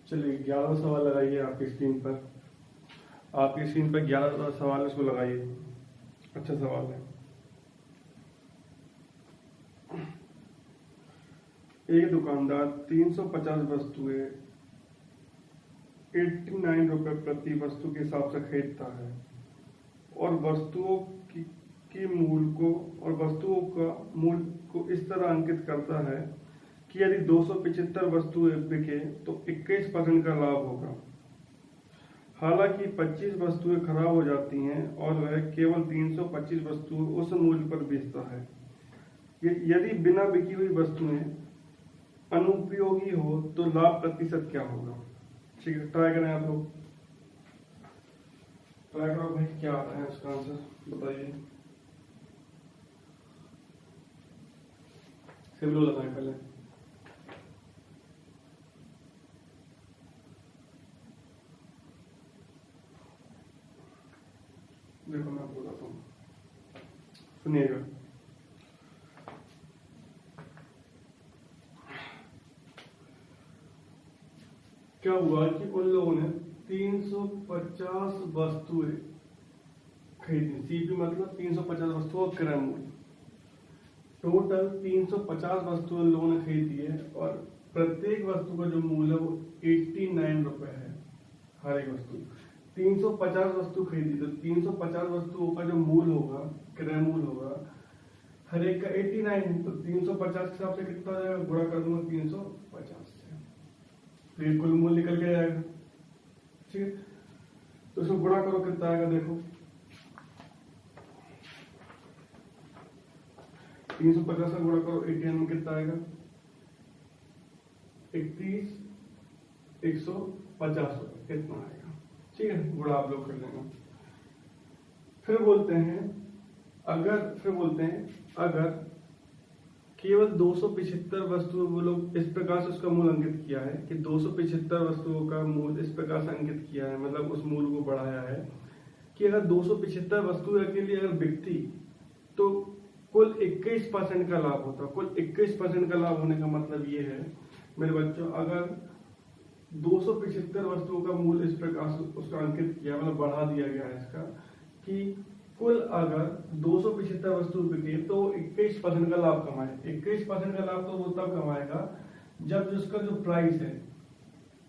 चलिए 11वां सवाल लगाइए आपकी स्क्रीन पर। आपकी स्क्रीन पर 11वां सवाल है, उसको लगाइए। अच्छा सवाल है। एक दुकानदार 350 वस्तुएं 89 रुपए प्रति वस्तु के हिसाब से खरीदता है और वस्तुओं की मूल्य को और वस्तुओं का मूल्य को इस तरह अंकित करता है कि यदि 275 वस्तुएं बिके तो 21% का लाभ होगा। हालांकि 25 वस्तुएं खराब हो जाती हैं और वह केवल 325 वस्तुएं उस मूल्य पर बेचता है। यदि बिना बिकी हुई वस्तुएं अनुपयोगी हो तो लाभ प्रतिशत क्या होगा? ठीक है, ट्राई करें आप लोग। ट्राई करो भाई, क्या आता है इसका आंसर बताइए। सिंबल लगाएं पहले। देखो मैं आपको बताता हूँ, सुनिएगा। क्या हुआ कि उन लोगों ने 350 वस्तुएं खरीदी। सीपी मतलब 350 वस्तुओं का क्रय मूल्य। टोटल 350 वस्तुएं उन लोगों ने खरीदी है और प्रत्येक वस्तु का जो मूल्य है वो 89 रुपए है। हर एक वस्तु 350 वस्तु खरीदी तो 350 वस्तुओं का जो मूल्य होगा, क्रय मूल्य होगा, हर एक का 89 है। तो 350 के हिसाब से कितना हो जाएगा? गुणा कर दूंगा 350 से, फिर कुल मूल्य निकल के आएगा। ठीक है, तो इसको गुणा करो, कितना आएगा देखो। 350 का गुणा करो 89 में, कितना आएगा? 31,150 रुपए कितना आएगा? ठीक है, गुणा आप लोग कर लेंगे। फिर बोलते हैं अगर केवल 275 वस्तुओं वो लोग इस प्रकार से उसका मूल्य अंकित किया है कि 275 वस्तुओं का मूल्य इस प्रकार से अंकित किया है, मतलब उस मूल्य को बढ़ाया है कि अगर 275 वस्तुएं के लिए अगर बिकती तो कुल 21% का लाभ होता। कुल 21% का लाभ होने का मतलब ये है मेरे बच्चों, अगर 275 वस्तुओं का मूल्य इस प्रकार से उसका अंकित किया, मतलब बढ़ा दिया गया है इसका, कि कुल अगर 275 वस्तु बिके तो 21% का लाभ कमाए। 21% का लाभ तो वो तब कमाएगा जब जिसका जो प्राइस है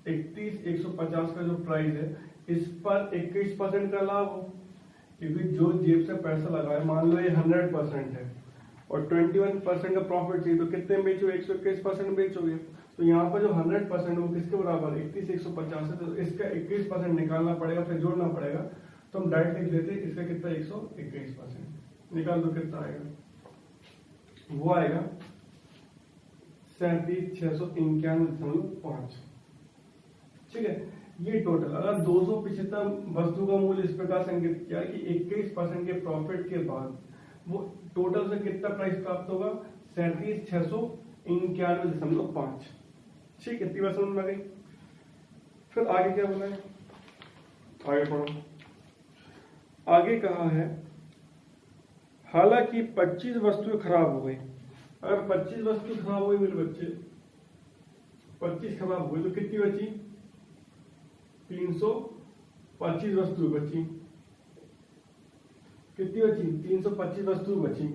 31,150 का जो प्राइस है, इस पर 21% का लाभ हो। क्योंकि जो जेब से पैसा लगाए, मान लो ये 100% है और 21% का प्रॉफिट चाहिए, तो कितने बेचोगे? 121% बेचोगे। तो यहाँ पर जो 100% वो किसके बराबर? 31,150 है। तो इसका 21% निकालना पड़ेगा, फिर जोड़ना पड़ेगा। तो हम डायरेक्ट लिख लेते हैं, इसका कितना? 121% निकाल दो, कितना आएगा? वो आएगा 37,691.5। ठीक है, ये टोटल अगर 275 वस्तु का मूल्य इस प्रकार से अंकित किया कि 21% के प्रॉफिट के बाद वो टोटल से कितना प्राइस प्राप्त होगा? 37,691.5। ठीक है, इतनी बात समझ में आ गई। फिर आगे क्या बोला है? आगे पढ़ो। आगे कहा है हालांकि 25 वस्तुएं खराब हो गई। अगर 25 वस्तु खराब हो गई मेरे बच्चे, 25 खराब हो गई तो कितनी बची? 325 वस्तु बची। कितनी बची? 325 वस्तु बची।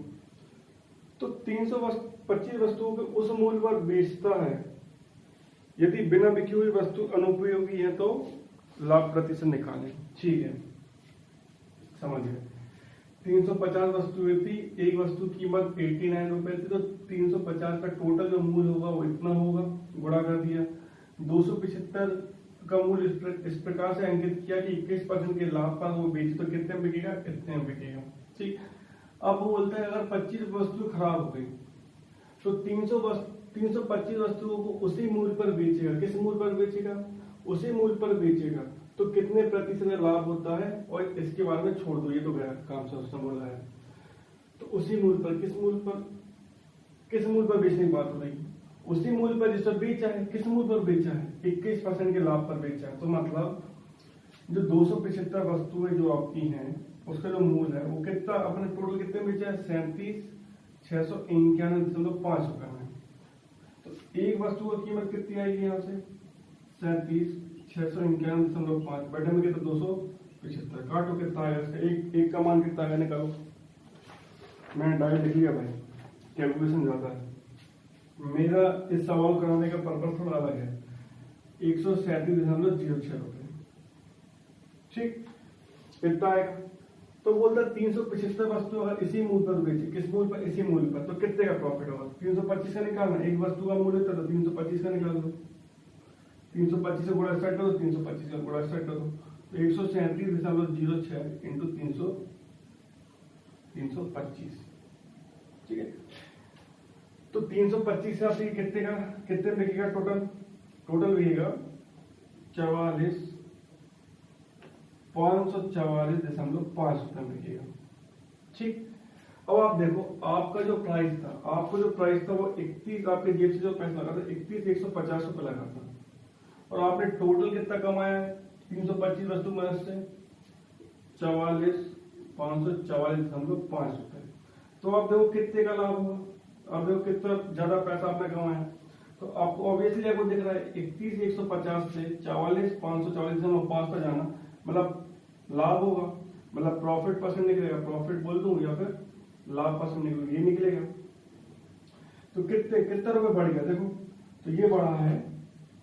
तो 325 वस्तुओं के उस मूल्य पर बेचता है। यदि बिना बिकी हुई वस्तु अनुपयोगी है तो लाभ प्रतिशत निकालें। ठीक है, समझ गए। 350 वस्तुएं थी, एक वस्तु की कीमत 89 रुपए थी, तो 350 का टोटल जो मूल्य होगा वो इतना होगा, गुणा कर दिया। 275 का मूल्य इस प्रकार से अंकित किया कि 21% के लाभ पर वो बेची, तो कितने में बिकेगा? इतने में बिकेगा। ठीक, अब वो बोलता है अगर 25 वस्तु खराब हो गई तो 325 वस्तुओं को उसी मूल्य पर बेचेगा। किस मूल्य पर बेचेगा? उसी मूल्य पर बेचेगा। तो कितने प्रतिशत लाभ होता है? और इसके बारे में छोड़ दो, ये तो गया काम से उसने बोला है। तो उसी मूल्य पर, किस मूल्य पर बेचने की बात हो रही? उसी मूल्य पर जिस पर बेचा है। किस मूल्य पर बेचा है? 21% के लाभ पर बेचा है। तो मतलब जो 275 वस्तुएं जो आपकी हैं उसका जो मूल्य है वो कितना, अपने टोटल कितने बेचा है? 37,691.5 रुपए में। तो एक वस्तु की कीमत कितनी आएगी? यहाँ से 37,691.5 बैठे में कितना 275 काटो कितना आएगा इसका एक का मान कितना आएगा निकालो। मैंने डायरेक्ट लिख लिया भाई, कैलकुलेशन ज्यादा है मेरा। इस सवाल कराने का पर्पज थोड़ा अलग है। 137.06 रुपए, ठीक कितना आएगा। तो बोलता 375 वस्तु अगर इसी मूल्य पर बेची, किस मूल्य पर, इसी मूल्य पर, तो कितने का प्रॉफिट होगा। 325 का निकालना, एक वस्तु का मूल्य था तो 325 का निकाल दो, 325 से गुणा स्टार्ट करो, 325 का गुणा स्टार्ट करो, तो 137.06 इंटू 325, ठीक है। तो 325 से आपसे कितने का, कितने बिकेगा टोटल बिकेगा 544.5 रुपए बिकेगा, ठीक। अब आप देखो आपका जो प्राइस था, वो 31, आपके जेब से जो पैसा लगा था 31,150 रुपए लगा था, और आपने टोटल कितना कमाया है 325 वस्तु मदद से 44,544.5 रुपए। तो आप देखो कितने का लाभ हुआ, आप देखो कितना ज्यादा पैसा आपने कमाया। तो आपको ऑब्वियसली आपको दिख रहा है 31,150 से 44,544.5 पर जाना मतलब लाभ होगा, मतलब प्रॉफिट परसेंट निकलेगा, प्रॉफिट बोल दूं या फिर लाभ परसेंट निकलेगा, ये निकलेगा। तो कितना रुपए बढ़ गया देखो, तो ये बढ़ा है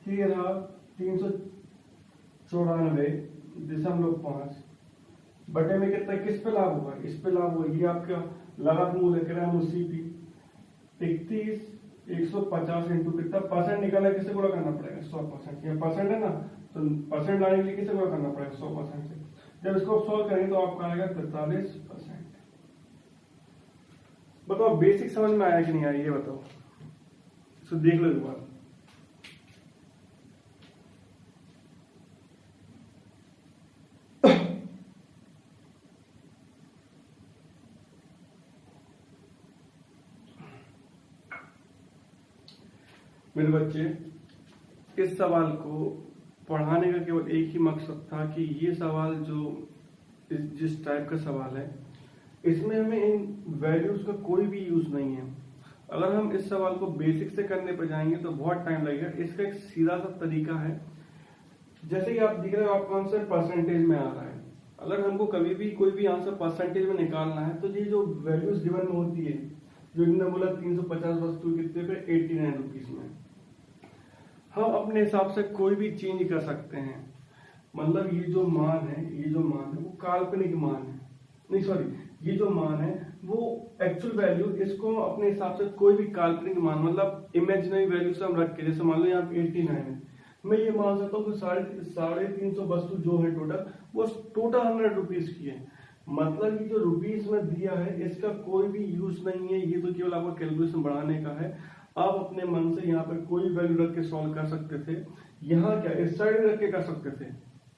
13,394.5 बटे में कितना, किस पे लाभ होगा, इस पे लाभ होगा। ये आपका लागत मूल्य ग्राम सीपी 31,150 इंटू कितना परसेंट निकाला, किसे गुणा करना पड़ेगा 100%, ये परसेंट है ना, तो परसेंट लाने के लिए किसे गुणा करना पड़ेगा 100% से। जब इसको सॉल्व करेंगे तो आपका आएगा 43%। बताओ बेसिक समझ में आया कि नहीं आया, ये बताओ, इसको देख लो एक बार। मेरे बच्चे, इस सवाल को पढ़ाने का केवल एक ही मकसद था कि ये सवाल जो जिस टाइप का सवाल है इसमें हमें इन वैल्यूज का कोई भी यूज नहीं है। अगर हम इस सवाल को बेसिक से करने पर जाएंगे तो बहुत टाइम लगेगा। इसका एक सीधा सा तरीका है, जैसे कि आप देख रहे हो आपका आंसर परसेंटेज में आ रहा है। अगर हमको कभी भी कोई भी आंसर परसेंटेज में निकालना है तो ये जो वैल्यूज गिवन में होती है, जो इन्होंने बोला 350 वस्तु कितने पे 89 रुपीज में, हम अपने हिसाब से कोई भी चेंज कर सकते हैं। मतलब ये जो मान है वो काल्पनिक मान है, नहीं सॉरी, ये जो मान है वो एक्चुअल वैल्यू, इसको अपने हिसाब से कोई भी काल्पनिक मान मतलब इमेजिनरी वैल्यू से हम रख के, जैसे मान लो यहाँ पे 89 है, मैं ये मान सकता हूँ कि 350 वस्तु जो है वो टोटल 100 रुपीज की है। मतलब ये जो रुपीज में दिया है इसका कोई भी यूज नहीं है, ये तो केवल आपका कैलकुलेशन बढ़ाने का है। आप अपने मन से यहाँ पे कोई वैल्यू रख के सॉल्व कर सकते थे, यहाँ क्या इस साइड में रख के कर सकते थे,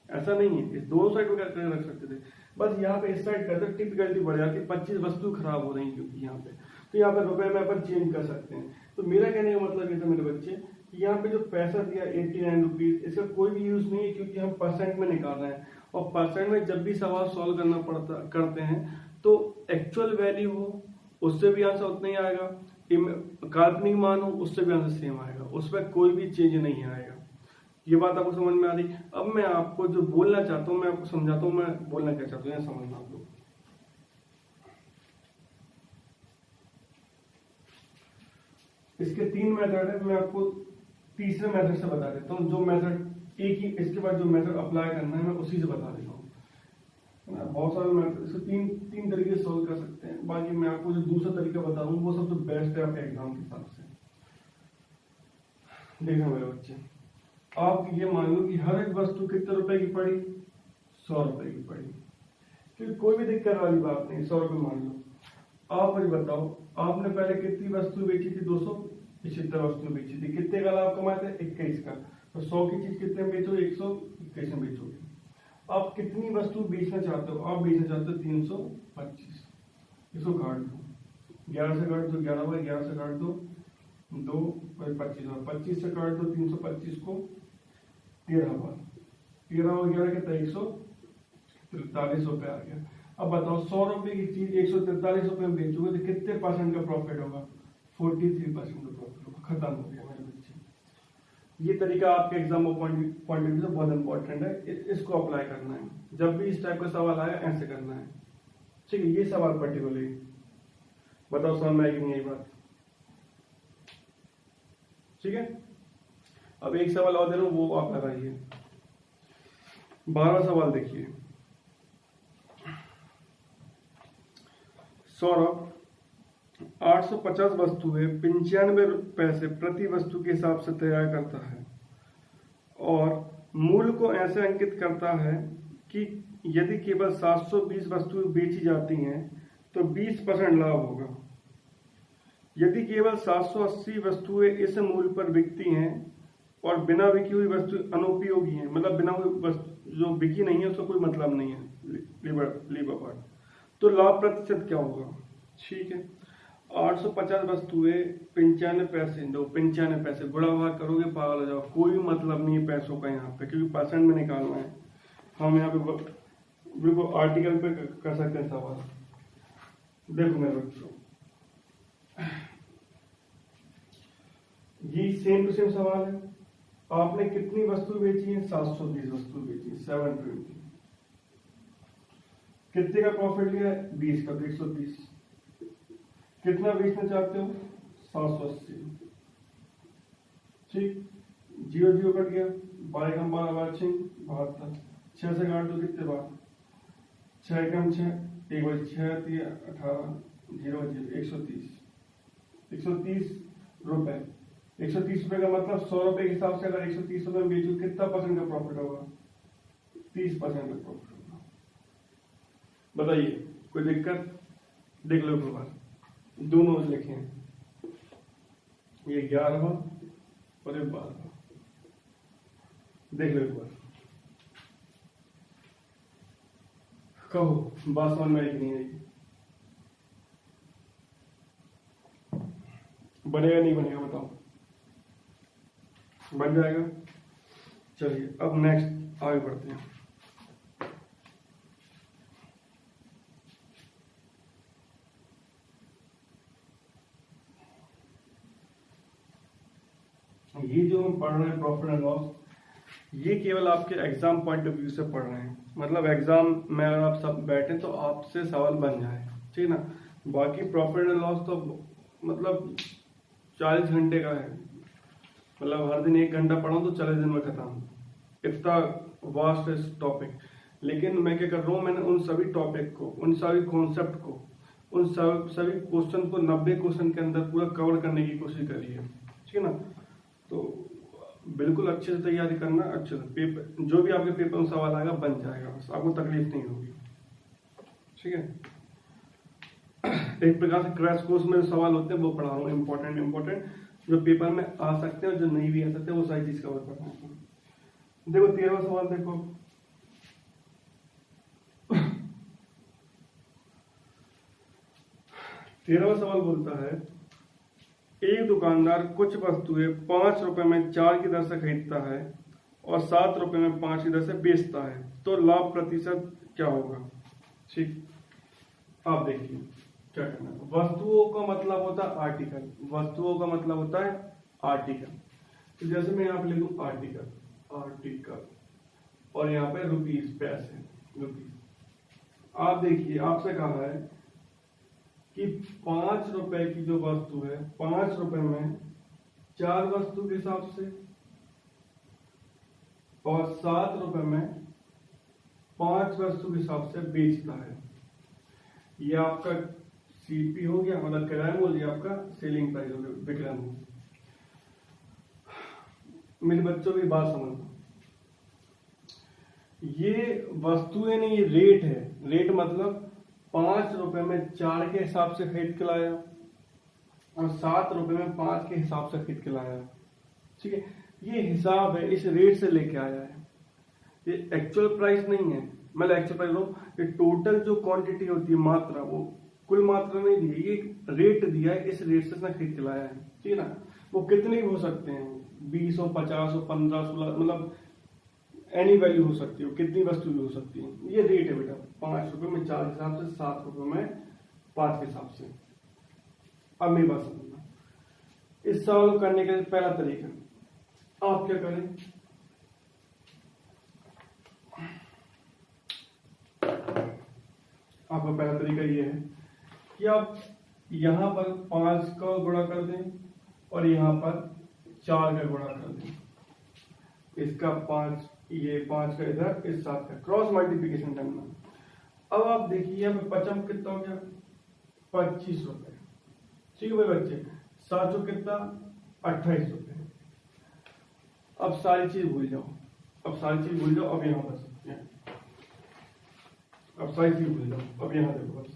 ऐसा नहीं है, इस दोनों साइड में करके रख सकते थे। बस यहाँ पे इस साइड करते टिपिकलिटी बढ़ जाती, 25 वस्तु खराब हो रही है क्योंकि यहाँ पे, तो यहाँ पे रुपए में अपन चेंज कर सकते हैं। तो मेरा कहने का मतलब ये था मेरे बच्चे कि यहाँ पे जो पैसा दिया 89 रुपीज, इसका कोई भी यूज नहीं है क्योंकि हम परसेंट में निकाल रहे हैं, और परसेंट में जब भी सवाल सॉल्व करते हैं तो एक्चुअल वैल्यू हो उससे भी आंसर उतना ही आएगा, काल्पनिक मान हो उससे भी आंसर सेम आएगा, उसमें कोई भी चेंज नहीं आएगा। ये बात आपको समझ में आ रही। अब मैं आपको जो बोलना चाहता हूँ मैं आपको समझाता हूँ, मैं बोलना क्या चाहता हूँ समझना आप लोग। इसके 3 मेथड है, मैं आपको तीसरे मेथड से बता देता हूँ। जो मेथड एक ही, इसके बाद जो मेथड अप्लाई करना है मैं उसी से बता देता हूँ। बहुत सारे मेथड इसको तीन तरीके से सॉल्व कर सकते हैं, बाकी मैं आपको जो दूसरा तरीका बता रहा हूँ वो सबसे बेस्ट है आपके एग्जाम के हिसाब से। देखना मेरे बच्चे, आप ये मान लो कि हर एक वस्तु कितने रुपए की पड़ी, 100 रुपए की पड़ी, क्योंकि कोई भी दिक्कत वाली बात नहीं, 100 रुपए मान लो। आप मुझे बताओ आपने पहले कितनी वस्तु बेची थी, 275 वस्तु बेची थी, कितने का लाभ कमाए थे, 21 का। तो 100 की चीज कितने में बेचोगे, 121 में बेचोगे। आप कितनी वस्तु बेचना चाहते हो, आप बेचना चाहते हो 325, इसको काट दो, 11 से काट दो, 11 बाई 11 से काट दो 2 और 25 और 25 से काट दो 325 को 13 बार, 13 और 11 कितना 143 रुपए आ गया। अब बताओ 100 रुपए की चीज 143 रुपए में बेचोगे तो कितने परसेंट का प्रॉफिट होगा, 43% का प्रॉफिट होगा। खत्म हो गया मेरे बच्चे। ये तरीका आपके एग्जाम पॉइंट ऑफ व्यू से बहुत इंपॉर्टेंट है, इसको अप्लाई करना है। जब भी इस टाइप का सवाल आया ऐसे करना है, ठीक है। ये सवाल पर्टिकुलरली बताओ समझ में आएगी नहीं यही बात, ठीक है। अब एक सवाल और दे रहा हूं, वो आप लगाइए। 12 सवाल देखिए। सौरभ 850 वस्तुएं 95 पैसे प्रति वस्तु के हिसाब से तैयार करता है और मूल्य को ऐसे अंकित करता है कि यदि केवल 720 वस्तुएं बेची जाती हैं तो 20% लाभ होगा। यदि केवल 780 वस्तुएं इस मूल्य पर बिकती हैं और बिना बिकी हुई वस्तु अनुपयोगी हैं, मतलब बिना हुई वस्तु जो बिकी नहीं है उसका कोई मतलब नहीं है, लीव अपार्ट, तो लाभ प्रतिशत क्या होगा? ठीक है, 850 वस्तुएं 95 पैसे, जो 95 पैसे गुणा भाग करोगे पागल हो जाओ, कोई मतलब नहीं है पैसों का यहाँ पे, क्योंकि परसेंट में निकालना है। हम यहाँ पे बिल्कुल आर्टिकल पे कर सकते हैं सवाल। देखो मेरे बच्चों, ये सेम टू सेम सवाल है। आपने कितनी वस्तु बेची है? 720 वस्तु बेची, 720। कितने का प्रॉफिट लिया है? 20 का, 120। कितना बेचना चाहते हो? 780। ठीक, 0 0 कट गया, 12 कम 12 12 6 72। 6 से काट दो, कितने बार? 6 कम 6, 1 बजे 6 18 0 130। 130 रुपए। 130 रुपए का मतलब 100 रुपए के हिसाब से अगर 130 रुपए में बेचो कितना परसेंट का प्रॉफिट होगा? 30% का प्रॉफिट होगा। बताइए, कोई दिक्कत? देख लो एक बार, दोनों लिखे हैं, ये 11 और ये 12। देख लो एक बार, कहो बात समझ में आई कि नहीं आई? बनेगा नहीं बनेगा बताओ? बन जाएगा। चलिए अब नेक्स्ट आगे बढ़ते हैं। ये जो हम पढ़ रहे हैं प्रॉफिट एंड लॉस, ये केवल आपके एग्जाम पॉइंट ऑफ व्यू से पढ़ रहे हैं, मतलब एग्जाम में अगर आप सब बैठे तो आपसे सवाल बन जाए, ठीक ना। बाकी प्रॉफिट एंड लॉस तो मतलब 40 घंटे का है, मतलब हर दिन 1 घंटा पढ़ाऊं तो 40 दिन में खत्म, इतना वास्ट है टॉपिक। लेकिन मैं क्या कर रहा हूँ, मैंने उन सभी टॉपिक को, उन सभी कॉन्सेप्ट को, उन सभी क्वेश्चन को 90 क्वेश्चन के अंदर पूरा कवर करने की कोशिश करी है, ठीक है ना। तो बिल्कुल अच्छे से तैयारी करना, अच्छे से पेपर, जो भी आपके पेपर में सवाल आएगा बन जाएगा, बस आपको तकलीफ नहीं होगी, ठीक है। एक प्रकार से क्रैश कोर्स में जो सवाल होते हैं वो पढ़ा रहा हूँ, इंपॉर्टेंट जो पेपर में आ सकते हैं और जो नहीं भी आ सकते वो सारी चीज कवर कर रहा हूँ। देखो 13वां सवाल देखो, तेरहवां सवाल बोलता है, एक दुकानदार कुछ वस्तुएं 5 रुपए में 4 की दर से खरीदता है और 7 रुपए में 5 की दर से बेचता है, तो लाभ प्रतिशत क्या होगा? ठीक, आप देखिए क्या करना है। वस्तुओं का मतलब होता है आर्टिकल, वस्तुओं का मतलब होता है आर्टिकल। तो जैसे मैं यहाँ पे लिखूं आर्टिकल और यहाँ पे रुपीस, पैसे, रुपीस। आप देखिए, आपसे कहा है कि 5 रुपए की जो वस्तु है 5 रुपए में 4 वस्तु के हिसाब से और 7 रुपए में 5 वस्तु के हिसाब से बेचता है। ये आपका सीपी हो गया, मतलब किराया मूल्य, ये आपका सेलिंग प्राइस हो गया, विक्रय मूल्य। मेरे बच्चों की बात समझना, ये वस्तुएं नहीं, ये रेट है। रेट मतलब 5 रुपए में 4 के हिसाब से खरीद के लाया और 7 रुपए में 5 के हिसाब से खरीद के लाया, ठीक है। ये हिसाब है, इस रेट से लेके आया है, ये एक्चुअल प्राइस नहीं है। मतलब एक्चुअल प्राइस लो, ये टोटल जो क्वांटिटी होती है, मात्रा, वो कुल मात्रा नहीं दी है, ये रेट दिया है, इस रेट से इसने खरीद के लाया है, ठीक है ना। वो कितने भी हो सकते हैं, 20 हो, 50 हो, 15 16, मतलब एनी वैल्यू हो सकती है, कितनी वस्तु भी हो सकती है। ये रेट है बेटा, 5 रुपए में 4 के हिसाब से, 7 रुपए में 5 के हिसाब से। अब मेरी बात समझना, इस सवाल को करने का पहला तरीका, आप क्या करें, आपका पहला तरीका ये है कि आप यहां पर 5 का गुणा कर दें और यहां पर 4 का गुणा कर दें। इसका 5, ये 5 का इधर, इस 7 का क्रॉस मल्टीप्लीकेशन करना। अब आप देखिए यहाँ पे पचम कितना हो गया, 25 रुपए। ठीक है भाई बच्चे, 7 कितना, 28 रुपए। अब सारी चीज भूल जाओ, अब सारी चीज भूल जाओ, अब यहाँ बस अब सारी चीज भूल जाओ। अब यहाँ देखो बस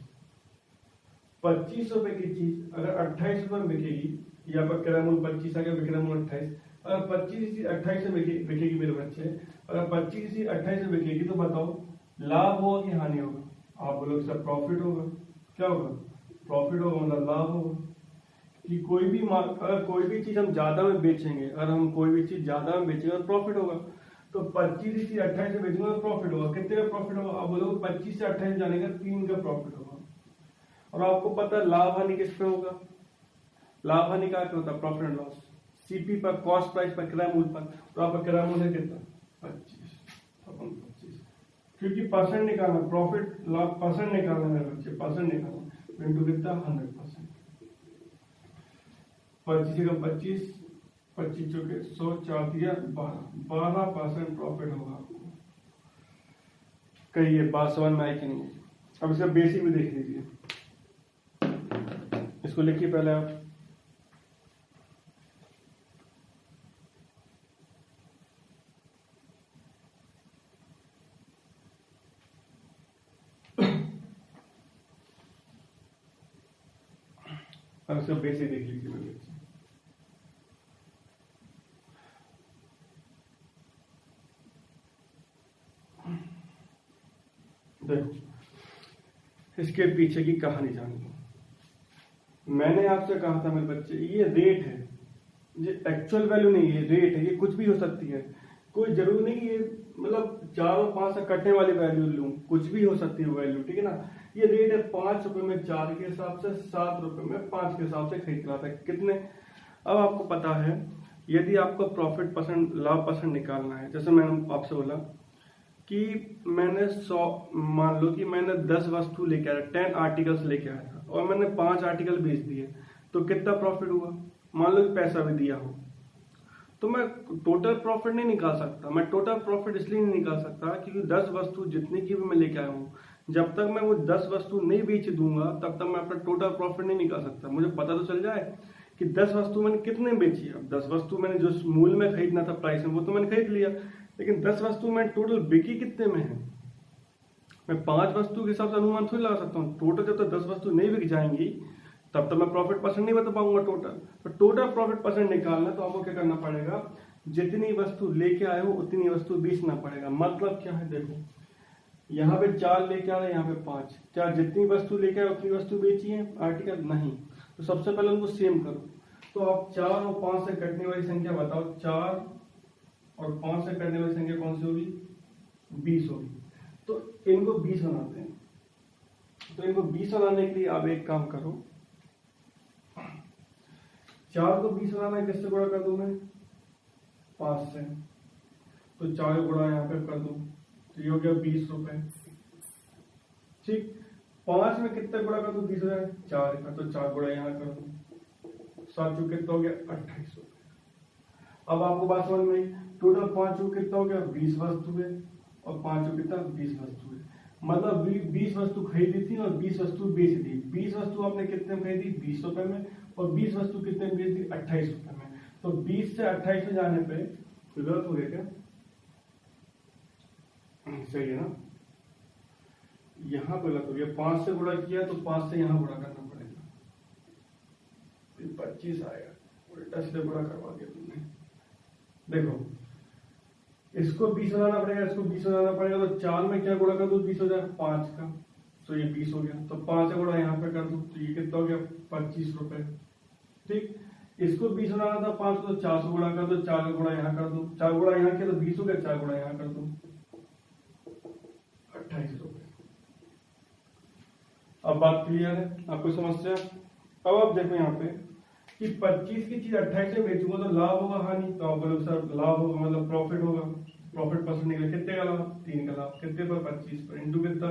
25 रुपए की चीज अगर 28 रुपए में बिकेगी, यहाँ पर क्रय मूल्य 25 आ गया, विक्रय मूल्य 28। अगर 25 28 में बिकेगी मेरे बच्चे, अगर 25 28 में बिकेगी तो बताओ लाभ होगा कि हानि होगा? आप बोलोगे सर प्रॉफिट होगा। क्या होगा? प्रॉफिट होगा, मतलब लाभ होगा। कि कोई भी अगर कोई भी चीज हम ज्यादा में बेचेंगे, अगर हम कोई भी चीज ज्यादा में बेचेंगे तो प्रॉफिट होगा। तो 25 से 28 से बेचेंगे तो प्रॉफिट होगा। कितने का प्रॉफिट होगा? आप बोलोगे 25 से 28 जाने का 3 का प्रॉफिट होगा। और आपको पता है लाभ हानि किस पे होगा? लाभ हानि का क्या होता है? Profit and loss. सीपी पर, कॉस्ट प्राइस पर, क्रय मूल्य पर। और आपका क्रय मूल्य कितना? 25। क्योंकि परसेंट निकालना, प्रॉफिट लॉस परसेंट निकालना है बच्चे, परसेंट निकालना इंटू कितना? 100%। 25 का 25, 25 चौके 100, 4 दिया 12% प्रॉफिट होगा आपको। कहिए बात समझ में आई कि नहीं? अब इसका बेसिक भी देख लीजिए, इसको लिखिए पहले आप। अब इसका बेसिक देख लीजिए मेरे बच्चे। देखो इसके पीछे की कहानी जान लो। मैंने आपसे कहा था मेरे बच्चे, ये रेट है, ये एक्चुअल वैल्यू नहीं है, रेट है। ये कुछ भी हो सकती है, कोई जरूरी नहीं कि ये मतलब 4 और 5 से कटने वाली वैल्यू लूं, कुछ भी हो सकती है वैल्यू। ठीक है ना? ये रेट है 5 रुपए में 4 के हिसाब से, 7 रुपए में 5 के हिसाब से खरीद रहा था। कितने? अब आपको पता है यदि आपको प्रॉफिट परसेंट, लाभ परसेंट निकालना है, जैसे मैंने आपसे बोला कि मैंने 100, मान लो कि मैंने 10 वस्तु लेके आया, 10 आर्टिकल्स लेके आया था और मैंने 5 आर्टिकल बेच दिए, तो कितना प्रॉफिट हुआ? मान लो कि पैसा भी दिया हो, तो मैं टोटल प्रॉफिट नहीं निकाल सकता। मैं टोटल प्रॉफिट इसलिए नहीं निकाल सकता क्योंकि 10 वस्तु जितनी की भी मैं लेके आया हूँ, जब तक मैं वो 10 वस्तु नहीं बेच दूंगा तब तक मैं अपना टोटल प्रॉफिट नहीं निकाल सकता। मुझे पता तो चल जाए कि 10 वस्तु मैंने कितने बेची। अब 10 वस्तु मैंने जो मूल्य में खरीदना था प्राइस में, वो तो मैंने खरीद लिया, लेकिन 10 वस्तु में टोटल बिकी कितने में है? मैं 5 वस्तु के हिसाब से अनुमान थोड़ी लगा सकता हूँ। टोटल जब तक 10 वस्तु नहीं बिक जाएंगी तब तक मैं प्रॉफिट परसेंट नहीं बता पाऊंगा टोटल। तो टोटल प्रॉफिट परसेंट निकालना तो आपको क्या करना पड़ेगा? जितनी वस्तु लेके आए हो उतनी वस्तु बेचना पड़ेगा। मतलब क्या है? देखो यहाँ पे 4 लेके आ रहे, यहाँ पे 5। क्या जितनी वस्तु लेके आए उतनी वस्तु बेची है आर्टिकल? नहीं। तो सबसे पहले उनको सेम करो। तो आप 4 और 5 से कटने वाली संख्या बताओ। 4 और 5 से कटने वाली संख्या कौन सी होगी? 20 होगी। तो इनको 20 बनाते हैं। तो इनको 20 बनाने के लिए आप एक काम करो, 4 को 20 बनाना है, किससे गुणा कर दूं मैं? 5 से। तो 4 गुणा यहाँ पे कर दूं, तो ये हो गया 20 रुपए। ठीक। 5 में कितने गुणा कर दूं? 20 हो जाए 4 का, तो 4 गुणा यहाँ कर दूं, 7 चौके कितना हो गया? 28 रुपए। अब आपको बात समझ में आई? टोटल 5 चौके कितना हो गया? 20 वस्तु है, और 5 चौके कितना? 20 वस्तु है। मतलब 20 वस्तु खरीदी थी और 20 वस्तु बेच दी। 20 वस्तु आपने कितने में खरीदी? 20 रुपए में। और 20 वस्तु कितने में बेच दी? 28 रुपए में। तो 20 से 28 में जाने पे गलत हो गया क्या? सही है ना? यहां गलत हो गया। 5 से गुणा किया तो 5 से यहां गुणा करना पड़ेगा, 25 आएगा। उल्टा सीधे गुणा करवा दिया तुमने। देखो इसको 20 बनाना पड़ेगा, इसको 20 बनाना पड़ेगा। तो 4 में क्या गुणा कर दो? 20 हो जाएगा 5 का, तो ये 20 हो गया। तो 5 का गुणा यहाँ पे कर दो, तो ये कितना हो गया? 25 रुपए। ठीक। इसको 20 बनाना था 5 को, तो 4 से गुणा कर दो, 4 का गुणा यहाँ कर दो, 4 गुणा यहाँ किया तो 20 हो गया, 4 गुणा यहाँ कर दो, 28 रुपए। अब बात क्लियर है? आपको समस्या? अब आप देखो यहाँ पे कि 25 की चीज 28 में बेचूंगा तो लाभ होगा हानि, तो आप बोलोगे सर लाभ होगा मतलब प्रॉफिट होगा, प्रॉफिट परसेंट निकले कितने का लाभ 3 का लाभ, कितने पर 25 पर इंटू कितना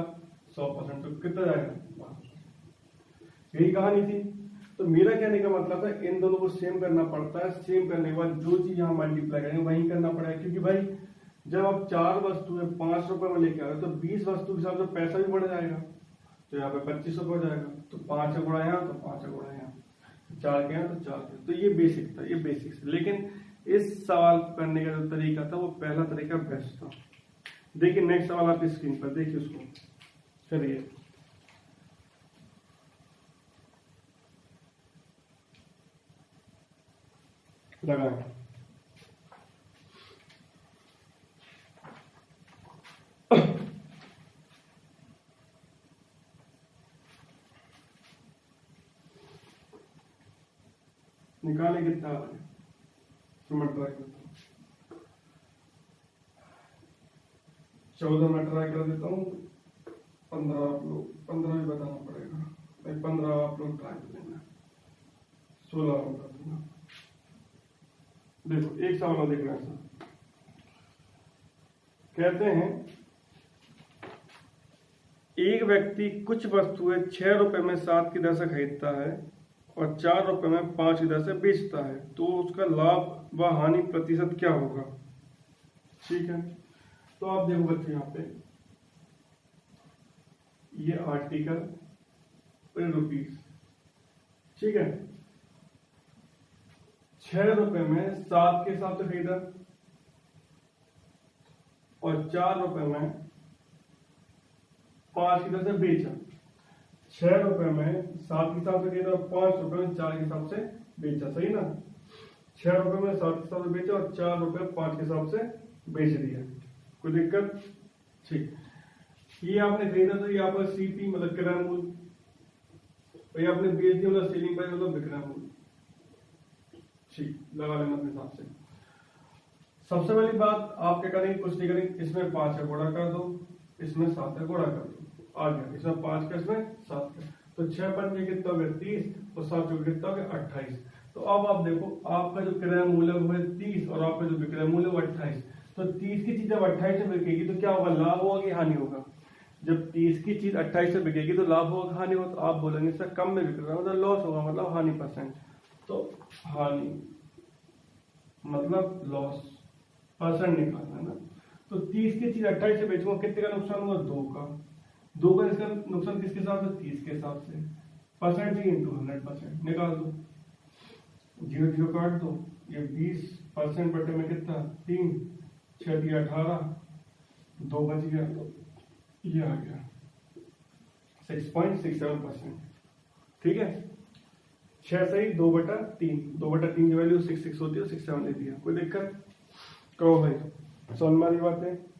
100%, तो कितना जाएगा, यही कहानी थी। तो मेरा कहने का मतलब है इन दोनों को सेम करना पड़ता है, सेम करने के बाद जो चीज यहाँ मल्टीप्लाई करेंगे वही करना पड़ेगा, क्योंकि भाई जब आप 4 वस्तुएं 5 रुपए में लेके आ रहे हो तो 20 वस्तु के हिसाब से पैसा भी बढ़ जाएगा, तो यहाँ पे 25 रुपए हो जाएगा, तो 5 गुणा यहाँ तो 5 गुणा यहाँ, 4 के यहाँ तो 4 के, तो ये बेसिक था, ये बेसिक्स। लेकिन इस सवाल करने का जो तरीका था वो पहला तरीका बेस्ट था। देखिए नेक्स्ट सवाल आपकी स्क्रीन पर, देखिए उसको करिए। लगाएं। निकाले कितना आ रहा है, मैं ट्राई करता हूँ, 14 में ट्राई कर देता हूँ, 15 आप लोग 15 भी बताना पड़ेगा, नहीं 15 आप लोग ट्राई कर देना, 16 में कर दूंगा। देखो एक सवाल देखना है, कहते हैं एक व्यक्ति कुछ वस्तुएं 6 रुपए में 7 की दर से खरीदता है और 4 रुपए में 5 की दर से बेचता है, तो उसका लाभ व हानि प्रतिशत क्या होगा। ठीक है, तो आप देखो बच्चे यहाँ पे ये आर्टिकल इन रुपीस, ठीक है, 6 रुपए में 7 के हिसाब से खरीदा और 4 रुपए में 5 की दर से बेचा, 6 रुपए में 7 के हिसाब से खरीदा और 5 रुपए में 4 के हिसाब से बेचा, सही ना, 6 रुपए में 7 के हिसाब से बेचा और 4 रुपए 5 के हिसाब से बेच दिया, कोई दिक्कत। ठीक, ये आपने खरीदा तो ये आपका सीपी मतलब क्रय मूल्य, ये आपने बेच दिया मतलब सेलिंग प्राइस मतलब विक्रय मूल्य। ठीक, लगा लेना अपने हिसाब से। सबसे पहली बात आप क्या करेंगे, कुछ नहीं करेंगे, इसमें 5 का गुणा कर दो, इसमें 7 का गुणा कर दो, आ गया, इसमें 5 का इसमें 7 का, तो 6 पंजे कितना हो गया 30 और 7 जो कितना हो गया 28। तो अब आप देखो आपका जो क्रय मूल्य है 30 और आपका जो विक्रय मूल्य है 28, तो 30 की चीज जब 28 में बिकेगी तो क्या होगा, लाभ होगा कि हानि होगा। जब 30 की चीज 28 से बिकेगी तो लाभ होगा हानि होगा, तो आप बोलेंगे सर कम में बिक रहा है मतलब लॉस होगा, मतलब हानि %, तो हानि मतलब लॉस % निकालना है ना। तो 30 की चीज 28 से बेचूंगा, कितने का नुकसान होगा 2 का इसका नुकसान किसके हिसाब से 30 के हिसाब से, % इंटू 100% निकाल दो, 0 0 काट दो, ये 20% बटे में कितना 3, 6 दिया 18, 2 बच गया, तो ये आ गया 6.67%। ठीक है, 6 सही 2/3, 2/3 की वैल्यू 66 होती है, 67 ले दिया, कोई दिक्कत। कहो भाई समझ में आ रही बातें।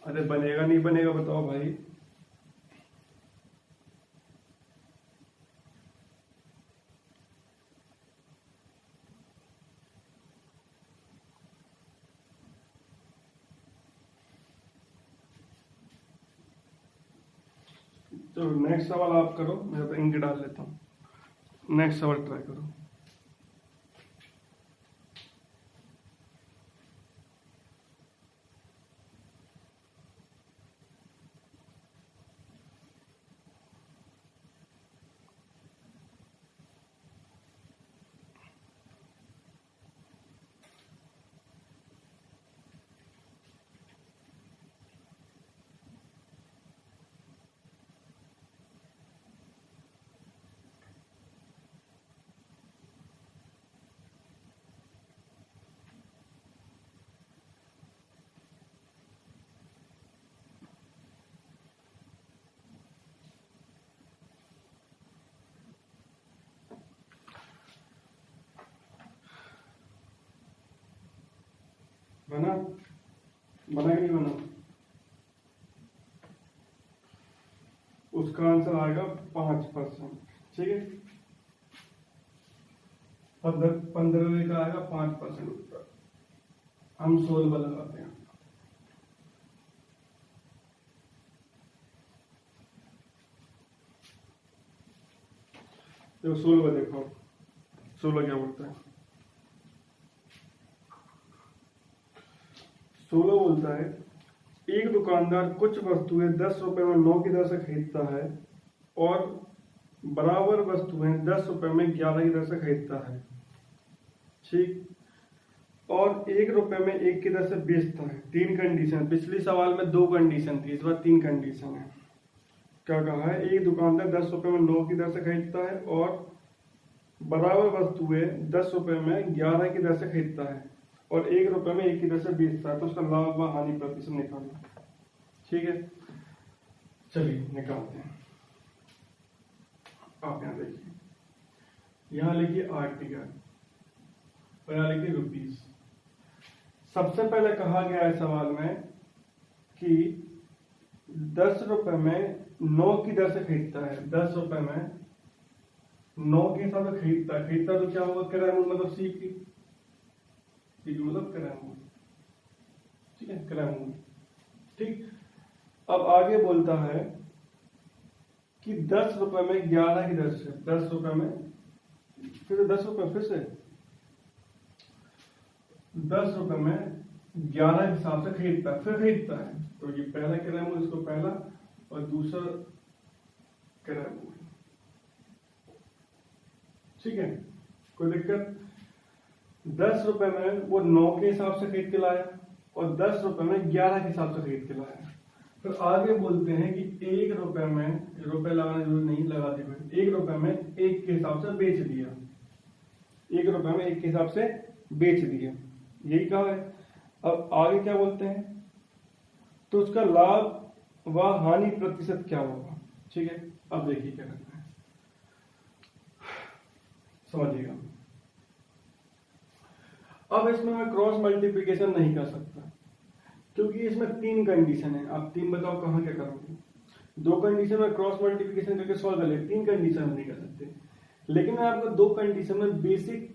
अरे बनेगा नहीं बनेगा बताओ भाई। तो नेक्स्ट सवाल आप करो, मैं तो इंक डाल लेता हूँ, नेक्स्ट सवाल ट्राई करो। बना बना कि नहीं बना, उसका आंसर आएगा 5%। ठीक है, 15 का आएगा 5% उत्तर, हम 16 लगाते हैं। देखो 16 में देखो 16 क्या बोलता है। 16 बोलता है एक दुकानदार कुछ वस्तुएं 10 रुपए में 9 की दर से खरीदता है और बराबर वस्तुएं 10 रुपए में 11 की दर से खरीदता है, ठीक, और 1 रुपए में 1 की दर से बेचता है। 3 कंडीशन, पिछले सवाल में 2 कंडीशन थी, इस बार 3 कंडीशन है। क्या कहा है, एक दुकानदार 10 रुपए में 9 की दर से खरीदता है और बराबर वस्तुएं 10 रुपए में 11 की दर से खरीदता है और 1 रुपए में 1 की दर से बेचता है, तो उसका लाभ व हानि प्रतिशत निकालना। ठीक है, चलिए निकालते हैं। आप यहाँ देखिए, यहाँ लिखिए आर्टिकल और यहाँ लिखिए रुपीस। सबसे पहले कहा गया है सवाल में कि 10 रुपए में 9 की दर से खरीदता है, 10 रुपए में 9 के हिसाब से खरीदता तो क्या होगा, किराया मूल्य मतलब सीपी मतलब किराया मूल्य, ठीक है, किराया मूल्य। ठीक, अब आगे बोलता है कि 10 रुपए में 11 की दर से, 10 रुपए में फिर 10 रुपए फिर से 10 रुपए में 11 के हिसाब से खरीदता है, तो ये पहला किराया मूल्य, इसको पहला और दूसरा किराया मूल्य। ठीक है, कोई दिक्कत। 10 रुपए में वो 9 के हिसाब से खरीद के लाया और 10 रुपए में 11 के हिसाब से खरीद के लाया। फिर आगे बोलते हैं कि 1 रुपए में, रुपए लगाना जरूरी नहीं, लगा दिए, 1 रुपए में 1 के हिसाब से बेच दिया, 1 रुपए में 1 के हिसाब से बेच दिया, यही कहा है। अब आगे क्या बोलते हैं, तो उसका लाभ व हानि प्रतिशत क्या होगा। ठीक है, अब देखिए क्या करना है, समझिएगा। अब इसमें मैं क्रॉस मल्टीप्लिकेशन नहीं कर सकता क्योंकि इसमें 3 कंडीशन है। आप 3 बताओ कहां क्या करोगे। 2 कंडीशन में क्रॉस मल्टीप्लिकेशन करके सॉल्व कर ले, 3 कंडीशन में नहीं कर सकते। लेकिन मैं आपको 2 कंडीशन में बेसिक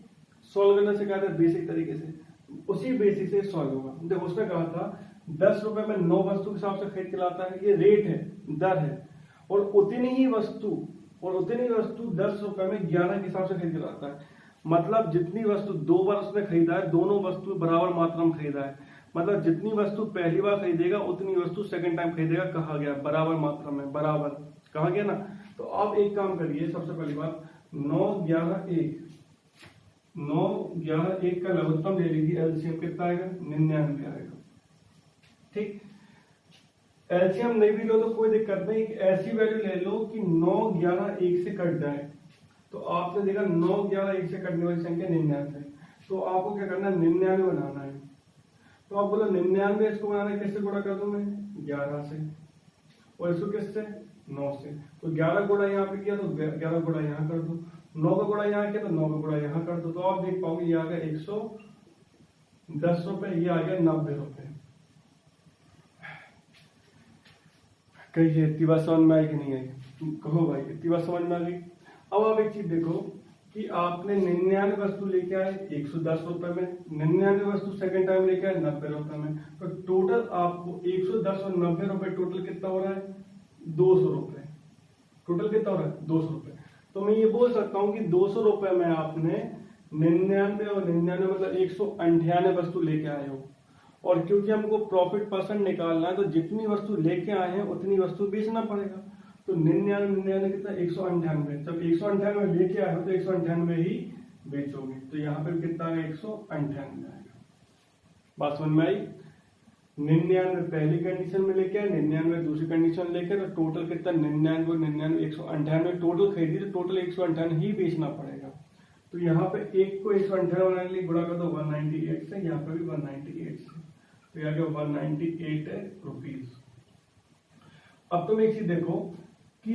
सॉल्व करना सिखाया था, बेसिक तरीके से, उसी बेसिक से सॉल्व होगा। देखो उसमें कहा था 10 रुपए में 9 वस्तु के हिसाब से खरीद के लाता है, ये रेट है, दर है, और उतनी ही वस्तु 10 रुपए में 11 के हिसाब से खरीद के लाता है। मतलब जितनी वस्तु 2 बार उसने खरीदा है, दोनों वस्तु बराबर मात्रा में खरीदा है। मतलब जितनी वस्तु पहली बार खरीदेगा उतनी वस्तु सेकंड टाइम खरीदेगा, कहा गया बराबर मात्रा में, बराबर कहा गया ना। तो आप एक काम करिए, सबसे पहली बात 9 11 1 का लघुत्तम ले लीजिए, एलसीएम कितना आएगा, 99 आएगा। ठीक, एलसीएम नहीं भी लो तो कोई दिक्कत नहीं, ऐसी वैल्यू ले लो कि 9 11 1 से कट जाए। तो आपने देखा 9 11 1 से कटने वाली संख्या 99 है, तो आपको क्या करना है, 99 बनाना है। तो आप बोलो 99 इसको बनाना है, किससे गुणा कर दूं मैं, 11 से, और इसको किससे, 9 से। तो 11 गुणा यहाँ पे किया तो 11 गुणा यहाँ कर दो, 9 का गुणा यहाँ किया तो 9 का गुणा यहाँ कर दो। तो आप देख पाओगे ये आ गया 110 रुपए, ये आ गया 90 रुपए। कहिए इतनी बात समझ में आई कि नहीं आई, कहो भाई इतनी बात समझ में आ गई। अब आप एक चीज देखो कि आपने 99 वस्तु लेके आए 110 रुपए में, 99 वस्तु सेकंड टाइम लेके आए 90 रुपए में, तो टोटल आपको 110 और 90 रुपए टोटल कितना हो रहा है, 200 रुपए। टोटल कितना हो रहा है, 200 रुपए। तो मैं ये बोल सकता हूँ कि 200 रुपए में आपने 99 और 99 मतलब 198 वस्तु लेके आए हो, और क्योंकि हमको प्रॉफिट परसेंट निकालना है तो जितनी वस्तु लेके आए हैं उतनी वस्तु बेचना पड़ेगा। तो 99 कितना, 198। जब 198 लेके आए हो तो 198 ही बेचोगे, तो यहाँ पे कितना आएगा, 198 आएगा। बात समझ में आई। 99 पहली कंडीशन में लेके आए, 99 दूसरी कंडीशन लेके, तो टोटल कितना, 99 99 198 टोटल खरीदी, तो टोटल 198 ही बेचना पड़ेगा। तो यहाँ पे एक को 198 बनाने के लिए गुणा कर दो 198 से, यहाँ पे भी 198 से, तो यहाँ के 198 रुपीज। अब तुम एक चीज देखो कि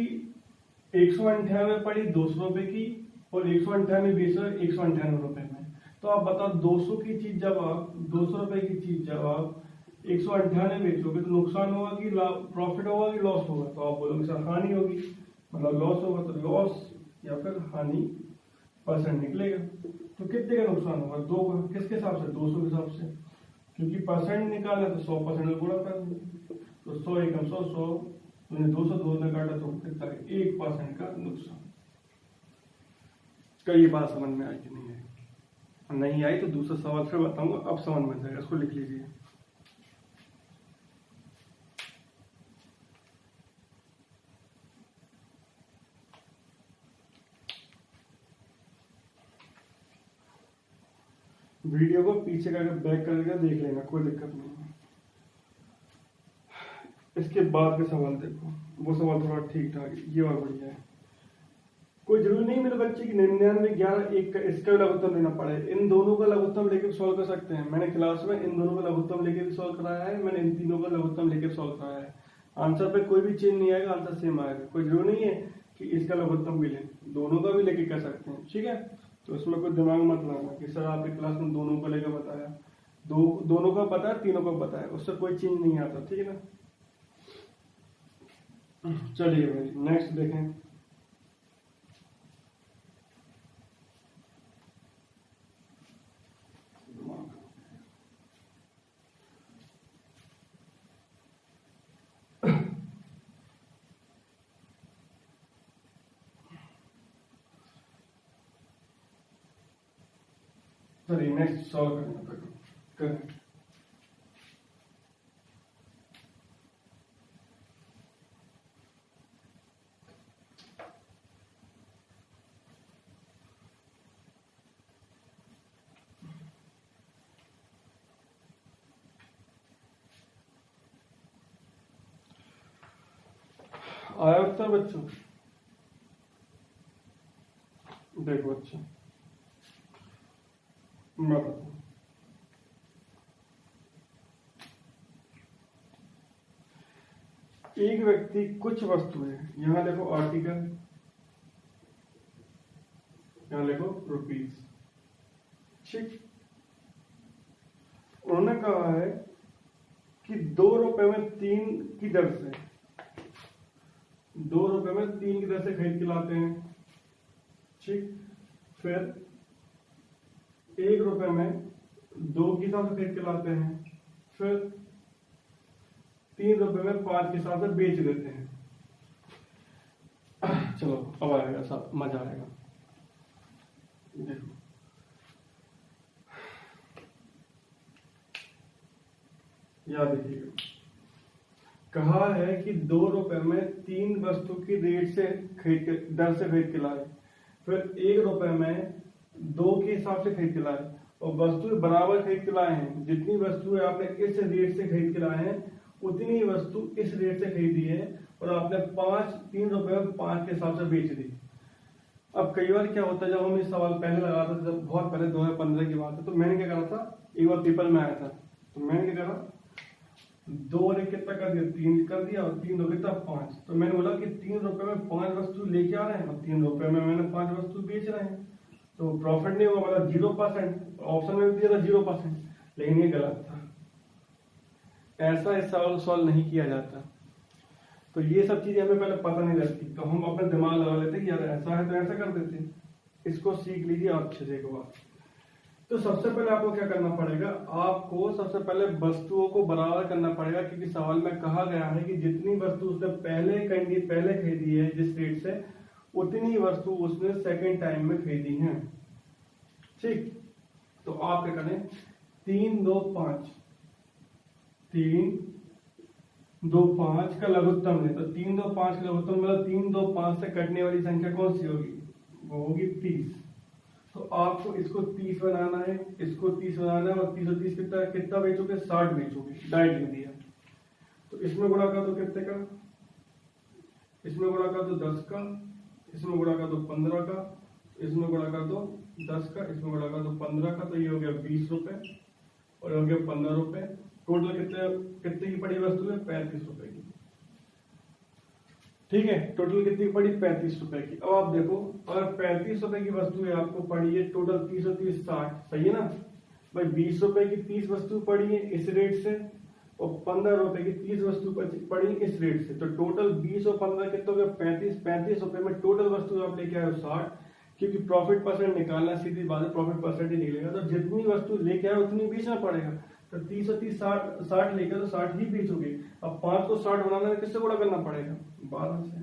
198 पड़ी 200 रुपए की और 198 बेच रहे 198 रुपए में। तो आप बताओ 200 की चीज जब आप 200 रुपए की चीज जब आप 198 बेचोगे तो नुकसान होगा कि प्रॉफिट होगा कि लॉस होगा। तो आप बोलोगे सर हानि होगी, मतलब लॉस होगा, तो लॉस या फिर हानि परसेंट निकलेगा। तो कितने का नुकसान होगा, 2 का। किसके हिसाब से, 200 के हिसाब से, क्योंकि परसेंट निकाला तो 100% गुणा कर दो, तो 100 एकम 100 तुमने 200 2 में काटा तो कितना, 1% का नुकसान। कई बार समझ में आई कि नहीं आई? नहीं आई तो दूसरा सवाल फिर बताऊंगा, अब समझ में जाएगा, इसको लिख लीजिए। वीडियो को पीछे करके बैक करके देख लेना, कोई दिक्कत नहीं है। इसके बाद के सवाल देखो, वो सवाल थोड़ा ठीक ठाक है, ये और बढ़िया है। कोई जरूरी नहीं मेरे बच्चे की 99, 11, 1 का इसका भी लघुत्तम लेना पड़े, इन दोनों का लघुत्तम लेके भी सॉल्व कर सकते हैं। मैंने क्लास में इन दोनों का लघुत्तम लेके भी सॉल्व कराया है, मैंने इन तीनों का लघुत्तम लेके सॉल्व कराया है। आंसर पे कोई भी चेंज नहीं आएगा, आंसर सेम आएगा। कोई जरूरी नहीं है कि इसका लघुत्तम भी लें, दोनों का भी लेके कर सकते हैं, ठीक है। तो इसमें कोई दिमाग मत लाना कि सर आपकी क्लास में दोनों को लेकर बताया, दोनों का बताया, तीनों का बताया, उससे कोई चेंज नहीं आता, ठीक है ना। चलिए भाई नेक्स्ट देखें। चलिए नेक्स्ट सॉल्व करें। आया उत्तर बच्चों? देखो अच्छा मैं बताता हूं। एक व्यक्ति कुछ वस्तुएं, यहां देखो आर्टिकल, यहां लिखो रुपीज, ठीक। उन्होंने कहा है कि 2 रुपए में 3 की दर से, 2 रुपए में 3 की दर से खरीद के लाते हैं, ठीक। फिर 1 रुपए में 2 के हिसाब से खरीद के लाते हैं, फिर 3 रुपए में 5 के हिसाब से बेच देते हैं। चलो अब आएगा सब मजा आएगा। देखो याद रखिएगा, कहा है कि 2 रुपए में 3 वस्तु की रेट से खरीद के, दर से खरीद के लाए, फिर 1 रुपए में 2 के हिसाब से खरीद के लाए, और वस्तु बराबर खरीद के लाए हैं। जितनी वस्तुएं आपने इस रेट से खरीद के लाए हैं उतनी वस्तु इस रेट से खरीदी है, और आपने 3 रुपए में 5 के हिसाब से बेच दी। अब कई बार क्या होता है, जब हम ये सवाल पहले लगाते थे, जब बहुत पहले 2015 की बात है, तो मैंने क्या करा था, एक बार पेपर में आया था, तो मैंने क्या करा, 2 और 1 कितना कर दिया, 3 कर दिया, और 3 2 कितना 5। तो मैंने बोला कि 3 रुपए में 5 वस्तु लेके आ रहे हैं, और 3 रुपए में मैंने 5 वस्तु बेच रहे हैं, तो प्रॉफिट नहीं हुआ, मतलब 0%। ऑप्शन में भी दिया था 0%, लेकिन ये गलत था। ऐसा इस सवाल सॉल्व नहीं किया जाता। तो ये सब चीजें हमें पहले पता नहीं रहती, तो हम अपने दिमाग लगा लेते कि यार ऐसा है तो ऐसा कर देते। इसको सीख लीजिए आप अच्छे से एक बार। तो सबसे पहले आपको क्या करना पड़ेगा, आपको सबसे पहले वस्तुओं को बराबर करना पड़ेगा, क्योंकि सवाल में कहा गया है कि जितनी वस्तु उसने पहले खरीदी है जिस रेट से, उतनी वस्तु उसने सेकंड टाइम में खरीदी है, ठीक। तो आप क्या करें, 3 2 5, 3 2 5 का लघुत्तम है, तो 3 2 5 का लघुत्तम मतलब 3 2 5 से कटने वाली संख्या कौन सी होगी, वो होगी 30। तो आपको इसको 30 बनाना है, इसको 30 बनाना है, और 30 और 30 कितना बेचोगे, 60 बेचोगे, डायरेक्ट लिख दिया। तो इसमें गुणा कर दो कितने का, इसमें गुणा कर दो 10 का, इसमें गुणा कर दो 15 का, इसमें गुणा कर दो 10 का, इसमें गुणा कर दो 15 का, तो ये हो गया 20 रुपए, और हो गया 15 रुपए। टोटल कितने की पड़ी वस्तु है, 35 रुपए की, ठीक है। टोटल कितनी पड़ी, 35 रुपए की। अब आप देखो, अगर 35 रुपए की वस्तु है आपको पड़ी है, टोटल 30 और 30 60, सही है ना भाई। 20 रुपए की 30 वस्तु पड़ी है इस रेट से, और 15 रुपए की 30 वस्तु पड़ी इस रेट से, तो टोटल 20 और 15 कितना हो गया, 35 रुपए में टोटल वस्तु आप लेके आए 60, क्योंकि प्रॉफिट परसेंट निकालना, सीधी बात है, प्रॉफिट परसेंट ही निकलेगा। तो जितनी वस्तु लेके आए उतनी बेचना पड़ेगा, तो 30 और 30 60 लेकर तो 60 ही बेचोगे। अब 5 को 60 बनाना है, किससे गुणा करना पड़ेगा, 12 से,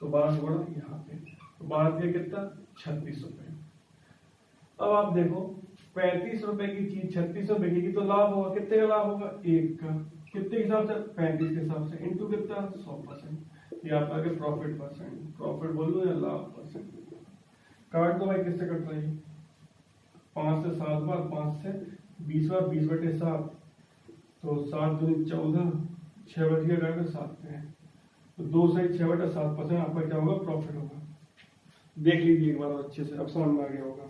तो 12 से गुणा यहाँ पे, तो 12 के कितना ₹36। अब आप देखो 35 रुपए की चीज 36 में बिकेगी तो लाभ होगा, कितने का लाभ होगा? 1 का। कितने के हिसाब से? 35 के हिसाब से, इंटू कितना? 100%। ये आपका आगे प्रॉफिट परसेंट, प्रॉफिट बोल दो या लाभ परसेंट। काट दो भाई, किससे कट रही है? 5 से 7 बार, 5 से 20 बार, 20/7, तो 7 दूनी 14, 6 बच गया, काट 7 पे है, तो 2 से 6/7% आपका क्या होगा? प्रॉफिट होगा। देख लीजिए एक बार अच्छे से, अब समझ में आ गया होगा।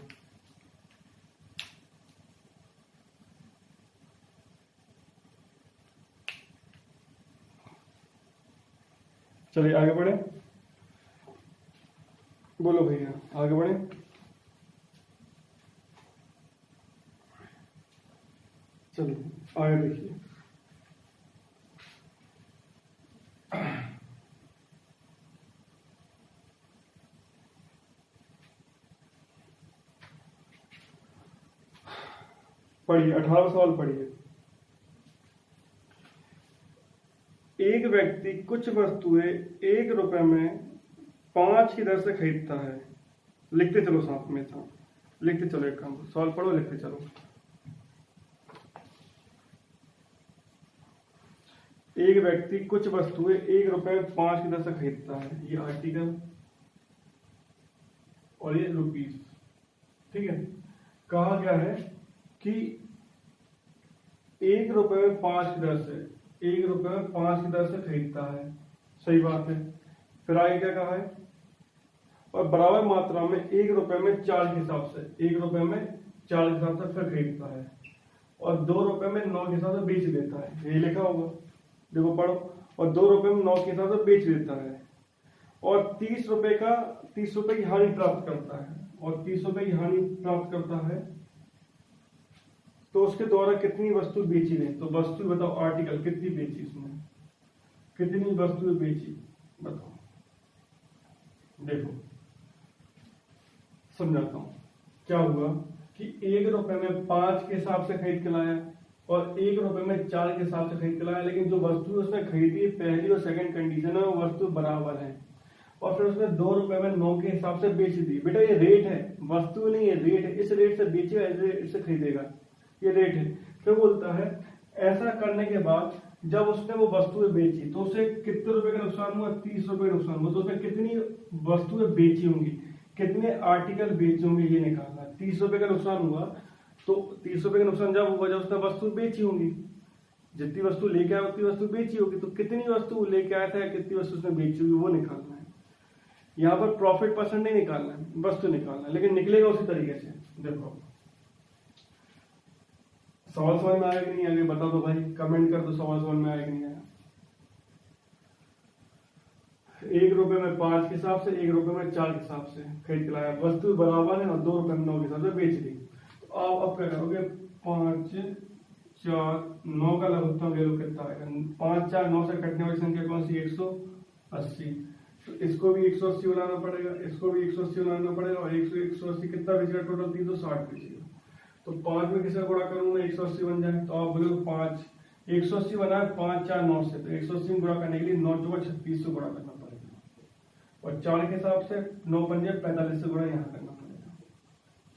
चलिए आगे बढ़े, बोलो भैया आगे बढ़े। चलिए आगे देखिए, पढ़िए 18वां सवाल पढ़िए। एक व्यक्ति कुछ वस्तुएं 1 रुपए में 5 की दर से खरीदता है। लिखते चलो साथ में, लिखते चलो, एक काम सवाल पढ़ो, लिखते चलो। एक व्यक्ति कुछ वस्तुएं 1 रुपए में 5 की दर से खरीदता है, ये आर्टिकल और ये रुपीस, ठीक है। कहा गया है कि 1 रुपए में 5 की दर से, 1 रुपए में 5 की दर से खरीदता है, सही बात है। फिर आगे क्या कहा है? और बराबर मात्रा में 1 रुपए में 4 के हिसाब से, 1 रुपए में 4 के हिसाब से फिर खरीदता है, और 2 रुपए में 9 के हिसाब से बेच देता है, ये लिखा होगा, देखो पढ़ो। और 2 रुपए में 9 के हिसाब से बेच देता है, और 30 रुपए की हानि प्राप्त करता है, और 30 रुपए की हानि प्राप्त करता है, तो उसके द्वारा कितनी वस्तु बेची गई? तो वस्तु बताओ, आर्टिकल कितनी बेची, इसमें कितनी वस्तुएं बेची बताओ। देखो समझाता हूं, क्या हुआ कि 1 रुपए में 5 के हिसाब से खरीद के लाया, और 1 रुपए में 4 के हिसाब से खरीद के लाया, लेकिन जो वस्तु उसने खरीदी पहली और सेकंड कंडीशन है वो वस्तु बराबर है, और फिर उसने 2 रुपए में 9 के हिसाब से बेच दी। बेटा ये रेट है, वस्तु नहीं है, रेट है, इस रेट से बेचेगा, इससे खरीदेगा, ये रेट है। फिर बोलता है ऐसा करने के बाद जब उसने वो वस्तुएं बेची तो उसे कितने रुपए का नुकसान हुआ? 30 रुपए का नुकसान हुआ। तो उसने कितनी वस्तुएं बेची होंगी, कितने आर्टिकल बेचे होंगे, ये निकालना। 30 रुपए का नुकसान हुआ, तो 30 रुपए का नुकसान जब हुआ जब उसने वस्तु बेची होंगी, जितनी वस्तु लेके आया उतनी वस्तु बेची होगी, तो कितनी वस्तु लेके आया था, कितनी वस्तु उसने बेची होगी, वो निकालना है। यहाँ पर प्रॉफिट परसेंट नहीं निकालना है, वस्तु निकालना है, लेकिन निकलेगा उसी तरीके से। देखो सवाल समझ में आया कि नहीं? आगे बता दो भाई, कमेंट कर दो सवाल समझ में आया कि नहीं आया। 1 रुपए में 5 के हिसाब से, 1 रुपए में 4 के हिसाब से खरीद के लाया, वस्तु बराबर है, और 2 रुपए में 9 के हिसाब से बेच दी। तो आप अब क्या करोगे? 5 4 9 का लघुत्तम ले लो, कितना आएगा? 5 4 9 से कटने वाली संख्या कौन सी? 180। तो इसको भी 180 बनाना पड़ेगा, इसको भी 180 बनाना पड़ेगा, और 180 कितना बचेगा? टोटल 360 बचेगा। तो 5 में किसका गुणा करूंगा? 180 बन जाए। तो आप बोलोगे 5 180 बना है 5 4 9 से, तो 180 में गुणा करने के लिए 9 चौका 36 से गुणा करना पड़ेगा, और 4 के हिसाब से 9 पंजे 45 से गुणा यहाँ करना पड़ेगा,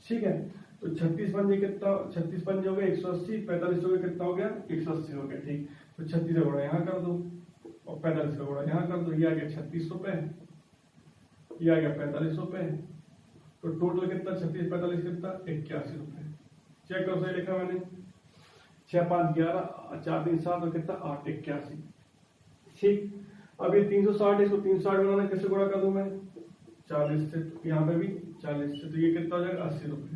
ठीक है। तो 36 पंजे कितना? 36 पंजे हो गए 180, 45 हो गए कितना हो गया? 180 हो गया, ठीक। तो 36 का गुणा यहाँ कर दो, और 45 का गुणा यहाँ कर दो, ये आ गया 36 रुपए, ये आ गया 45 रुपए। तो टोटल कितना? 36 45 कितना? 81 रुपए। चेक करो सही लिखा मैंने? 6 5 11 4 3 7 और कितना? 8 81, ठीक। अब ये 360, इसको 360 बनाना, कैसे गुणा कर दूं मैं? 40 से, तो यहाँ पे भी 40 से, तो ये कितना हो जाएगा? 80 रुपए।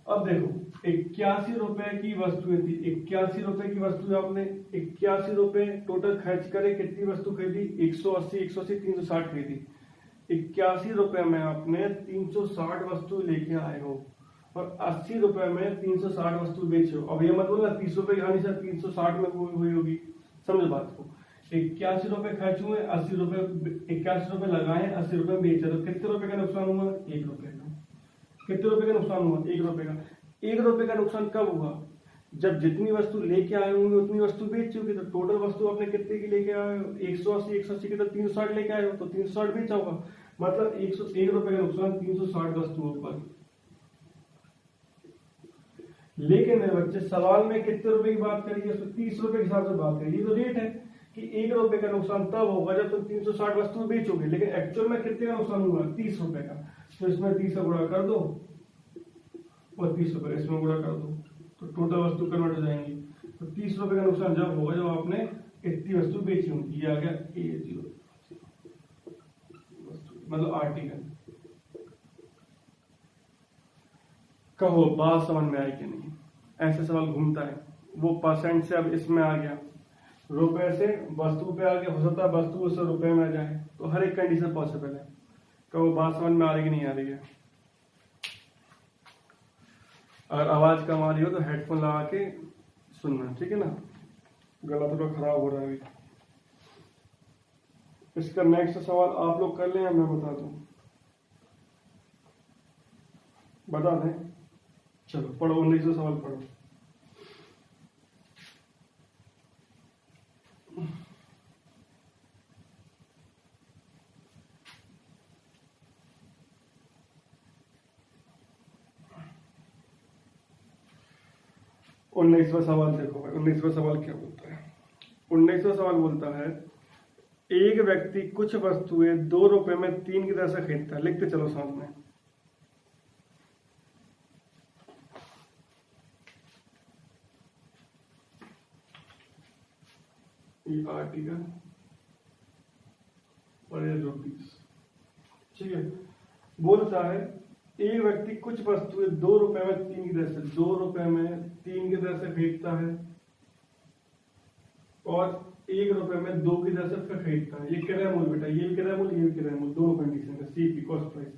अब देखो 81 रुपए की वस्तुएं थी, 81 रुपए की वस्तु आपने 81 रुपए टोटल खर्च करे, कितनी वस्तु खरीदी? 180 180 360 खरीदी। 81 रुपए में आपने 360 वस्तु लेके आए हो, और 80 रुपए में 360 वस्तु बेचे हो। अब ये मत बोलना 30 रुपए की हानि से 360 में हुई होगी, समझ बात को। 81 रुपए खर्च हुए, 80 रुपए 81 रुपए लगाए, 80 रुपए बेचे, तो कितने रुपए का नुकसान हुआ? 1 रुपए का। कितने रुपए का नुकसान हुआ? 1 रुपए का। 1 रुपए का नुकसान कब हुआ? जब जितनी वस्तु लेके आए होंगे उतनी वस्तु बेच चुकी। तो टोटल वस्तु आपने कितने की लेके आए हो? 180 180 की, तो 360 लेके आए हो, तो 360 बेचा होगा। मतलब 101 रुपए का नुकसान 360 वस्तुओं पर। लेकिन मेरे बच्चे सवाल में कितने रुपए की बात करिए, उसमें 30 रुपए के हिसाब से बात करिए। ये तो रेट है कि 1 रुपए का नुकसान तब होगा जब तुम 360 वस्तुएं बेचोगे, लेकिन एक्चुअल में कितने का नुकसान हुआ, 30 रुपए का। तो इसमें 30 से गुणा कर दो और 30 रुपए इसमें गुणा कर दो, तो टोटल वस्तु कन्वर्ट हो जाएंगी। तो 30 रुपए का नुकसान जब होगा जब आपने इतनी वस्तु बेची होगी। ये आ गया A0 मतलब आर्टिकल। कहो बात समझ में आई कि नहीं? ऐसे सवाल घूमता है। वो परसेंट से अब इसमें आ गया, रुपए से वस्तु पे आ गया, हो सकता है वस्तु से रुपए में आ जाए, तो हर एक कंडीशन पॉसिबल है। कहो बात समझ में आ रही कि नहीं आ रही है? अगर आवाज कम आ रही हो तो हेडफोन लगा के सुनना, ठीक है ना? गला थोड़ा खराब हो रहा है अभी। इसका नेक्स्ट सवाल आप लोग कर लें या मैं बता दूं? बता दें? चलो पढ़ो, 19वां सवाल पढ़ो। उन्नीसवां सवाल देखो भाई, 19वां सवाल क्या बोलता है? 19वां सवाल बोलता है एक व्यक्ति कुछ वस्तुएं 2 रुपए में 3 की तरह से खरीदता है। लिखते चलो साथ में। ये आर्टिकल और ये रुपीस, ठीक है। बोलता है एक व्यक्ति कुछ वस्तुएं 2 रुपए में 3 की दर से 2 रुपए में 3 की दर से खरीदता है और 1 रुपए में 2 की दर से खरीदता है। ये किराया मूल्य बेटा, ये भी किराया मूल्य, ये भी किराया मूल्य, दोनों कंडीशन है, सीपी कॉस्ट प्राइस।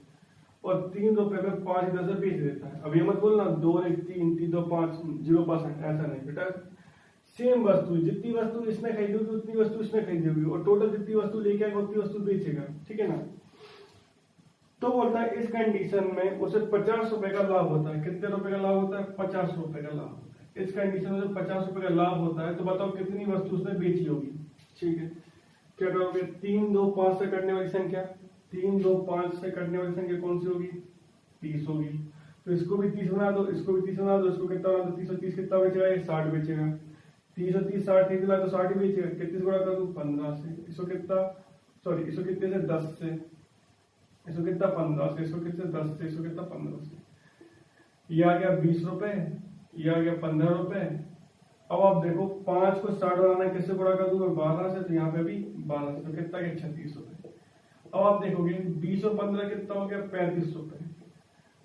और 3 रुपए में 5 की दर से बेच देता है। अब ये मत बोलना 2 1 3 3 2 5 0%, ऐसा नहीं बेटा। सेम वस्तु, जितनी वस्तु इसने खरीदी होगी उतनी वस्तु इसने खरीदी होगी, और टोटल जितनी वस्तु लेके आएगा उतनी वस्तु बेचेगा, ठीक है ना? तो बोलता है इस कंडीशन में उसे 50 रुपए का लाभ होता है। कितने रुपए का लाभ होता है? 50 रुपए का लाभ होता है। इस कंडीशन में 50 रुपए का लाभ होता है, तो बताओ कितनी वस्तु उसने बेची होगी, ठीक है? क्या करोगे? 3 2 5 से कटने वाली संख्या, 3 2 5 से कटने वाली संख्या कौन सी होगी? 30 होगी। तो इसको भी 30 बना दो, इसको भी 30 बना दो, इसको कितना बना दो? 30 और 30 कितना बेचेगा? ये 60 बेचेगा। 30 और 30 60 30 तो 60 ही बेचेगा। कितने से गुणा कर दूं? 15 से। इसको कितना, सॉरी इसको कितने से? 10 से। इसको कितना? 15 से। इसको कितने? 10 से। इसको कितना? 15 से। ये आ गया 20 रुपए, ये आ गया 15 रुपए। अब आप देखो 5 को 60 बनाना किससे गुणा कर दूंगा? 12 से। तो यहाँ पे भी 12 से, तो कितना गया? 36 रुपए। अब आप देखोगे 20 और 15 कितना हो गया? 35 रुपए।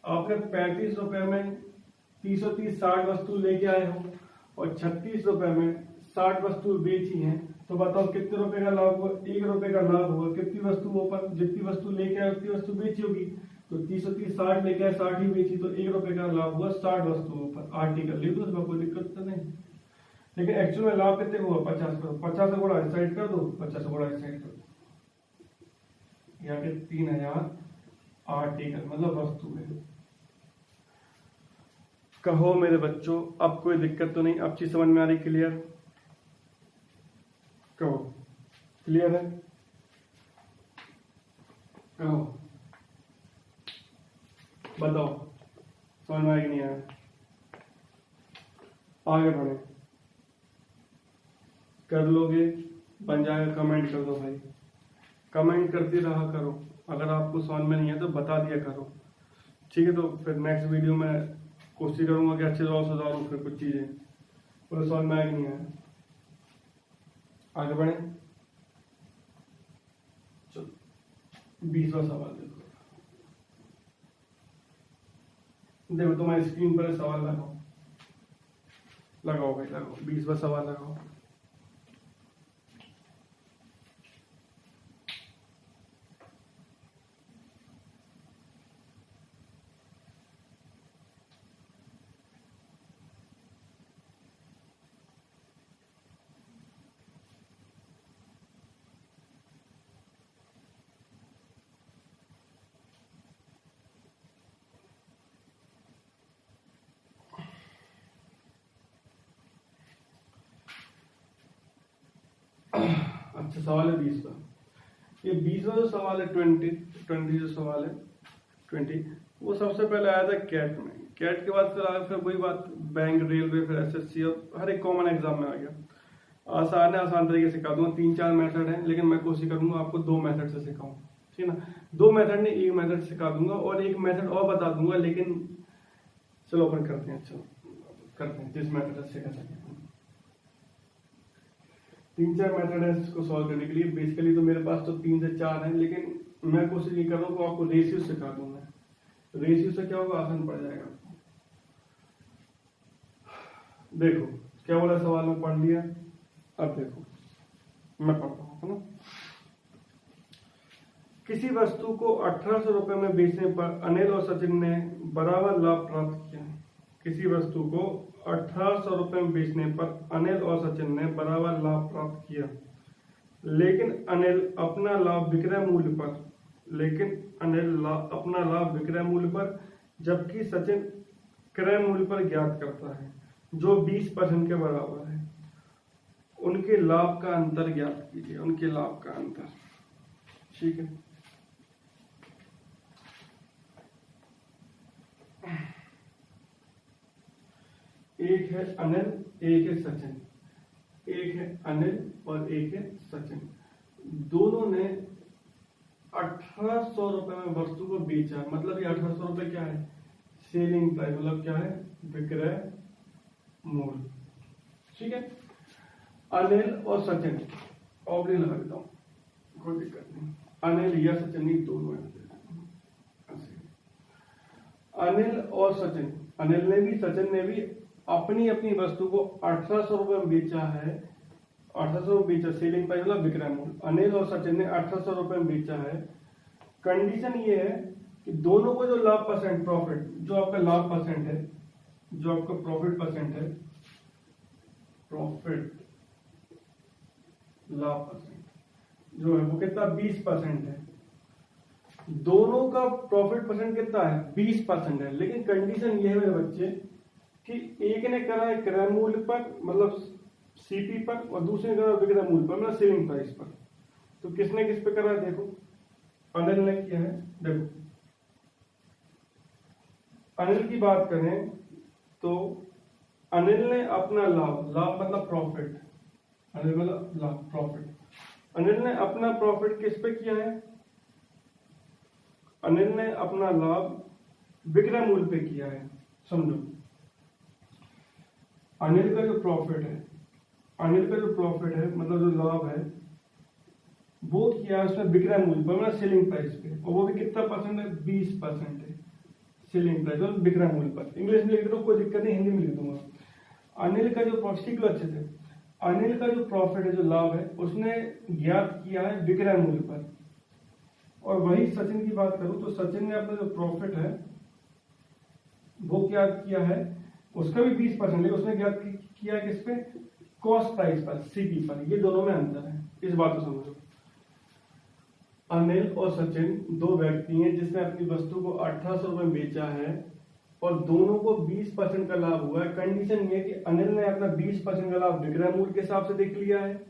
आपने 35 रुपए में 30 और 30 60 वस्तु लेके आए हो और 36 रुपए में 60 वस्तु बेची हैं, तो बताओ कितने रुपए का लाभ हुआ? 1 रुपए का लाभ हुआ। कितनी वस्तुओं पर? जितनी वस्तु लेके आए उतनी वस्तु बेची होगी। तो 30 और 30 60 लेके आए, 60 ही बेची, तो 1 रुपए का लाभ हुआ 60 वस्तुओं पर। आर्टिकल लिख दो, उसमें कोई दिक्कत तो नहीं। लेकिन एक्चुअल में लाभ कितने हुआ? 50 करो। 50 से गुणा इस साइड कर दो, 50 से गुणा इस साइड कर दो, यहाँ के 3000 आर्टिकल मतलब वस्तु है। कहो मेरे बच्चों अब कोई दिक्कत तो नहीं? अब चीज समझ में आ रही? क्लियर? कहो क्लियर है? कहो बताओ समझ में आया कि नहीं आया? आगे बढ़े, कर लोगे? बन जाएगा? कमेंट कर दो भाई, कमेंट करते रहा करो। अगर आपको समझ में नहीं है तो बता दिया करो, ठीक है? तो फिर नेक्स्ट वीडियो में कोशिश करूंगा कि अच्छे से सुधारूं फिर कुछ चीजें। पूरा समझ में आया कि नहीं आया? आगे बढ़े, चलो 20वां सवाल देखो। देखो तुम्हारी स्क्रीन पर सवाल लगाओ, लगाओ भाई लगाओ, 20वां सवाल लगाओ। अच्छा सवाल है 20 का। ये 20वां जो सवाल है 20 जो सवाल है 20, वो सबसे पहले आया था कैट में। कैट के बाद फिर आया फिर वही बात बैंक, रेलवे, फिर एसएससी और हर एक कॉमन एग्जाम में आ गया। आसान है, आसान तरीके से सिखा दूंगा। 3-4 मेथड है, लेकिन मैं कोशिश करूंगा आपको 2 मेथड से सिखाऊं, ठीक है ना। 2 मेथड नहीं, 1 मेथड सिखा दूंगा और 1 मेथड और बता दूंगा। लेकिन चलो अपन करते हैं, चलो करते हैं जिस मेथड से सिखा सके। 3-4 मेथड है इसको सॉल्व करने के लिए। बेसिकली तो मेरे पास तो 3 से 4 है, लेकिन मैं कोशिश ये कर रहा हूँ कि आपको रेशियो सिखा दूंगा। रेशियो से क्या होगा, आसान पड़ जाएगा आपको। देखो क्या बोला सवाल में, पढ़ लिया। अब देखो मैं पढ़ता हूँ, है ना। किसी वस्तु को 1800 रुपए में बेचने पर अनिल और सचिन ने बराबर लाभ प्राप्त किया। किसी वस्तु को 1800 रुपए में बेचने पर अनिल और सचिन ने बराबर लाभ प्राप्त किया, लेकिन अनिल अपना लाभ विक्रय मूल्य पर जबकि सचिन क्रय मूल्य पर ज्ञात करता है, जो 20% के बराबर है। उनके लाभ का अंतर ज्ञात कीजिए। उनके लाभ का अंतर, ठीक है। एक है अनिल, एक है सचिन। एक है अनिल और एक है सचिन। दोनों ने 1800 रुपए में वस्तु को बेचा। मतलब ये 1800 रुपए क्या है, सेलिंग प्राइस, मतलब क्या है, विक्रय मूल्य, ठीक है। अनिल और सचिन, ऑब्लिक लगा देता हूं, कोई दिक्कत नहीं। अनिल या सचिन, नहीं दोनों है। अनिल और सचिन, अनिल ने भी सचिन ने भी अपनी अपनी वस्तु को 1800 रुपए में बेचा है। 1800 रुपए बेचा, सेलिंग प्राइस मतलब विक्रय मूल्य। अनिल और सचिन ने 1800 रुपए में बेचा है। कंडीशन ये है कि दोनों को जो लाभ परसेंट, प्रॉफिट, जो आपका लाभ परसेंट है, जो आपका प्रॉफिट परसेंट है, प्रॉफिट लाभ परसेंट जो है वो कितना, 20% है। दोनों का प्रॉफिट परसेंट कितना है, 20% है। लेकिन कंडीशन ये है मेरे बच्चे कि एक ने करा है क्रय मूल्य पर, मतलब सीपी पर, और दूसरे ने करा विक्रय मूल्य पर, मतलब सेलिंग प्राइस पर। तो किसने किस पे करा है, देखो अनिल ने किया है। देखो अनिल की बात करें तो अनिल ने अपना लाभ, लाभ मतलब प्रॉफिट, अनिल मतलब लाभ, प्रॉफिट। अनिल ने अपना प्रॉफिट किस पे किया है, अनिल ने अपना लाभ विक्रय मूल्य पे किया है। समझो, अनिल का जो प्रॉफिट है, मतलब जो लाभ है वो किया उसने विक्रय मूल्य पर, मतलब सेलिंग प्राइस पे, और वो भी कितना परसेंट है, 20% है सेलिंग प्राइस और विक्रय मूल्य पर। इंग्लिश में लिख दो, कोई दिक्कत नहीं, हिंदी में लिख दूंगा। अनिल का जो प्रॉफिट, अच्छे से, अनिल का जो प्रॉफिट है, जो लाभ है, उसने ज्ञात किया है विक्रय मूल्य पर। और वही सचिन की बात करूं तो सचिन ने अपना जो प्रॉफिट है वो ज्ञात किया है, उसका भी 20% है, उसने ज्ञात किया है किस पे, कॉस्ट प्राइस पर, सीपी पर। ये दोनों में अंतर है, इस बात को समझो। अनिल और सचिन दो व्यक्ति हैं जिसने अपनी वस्तु को 1800 रुपए में बेचा है और दोनों को 20% का लाभ हुआ है। कंडीशन ये है कि अनिल ने अपना 20% का लाभ विक्रय मूल्य के हिसाब से देख लिया है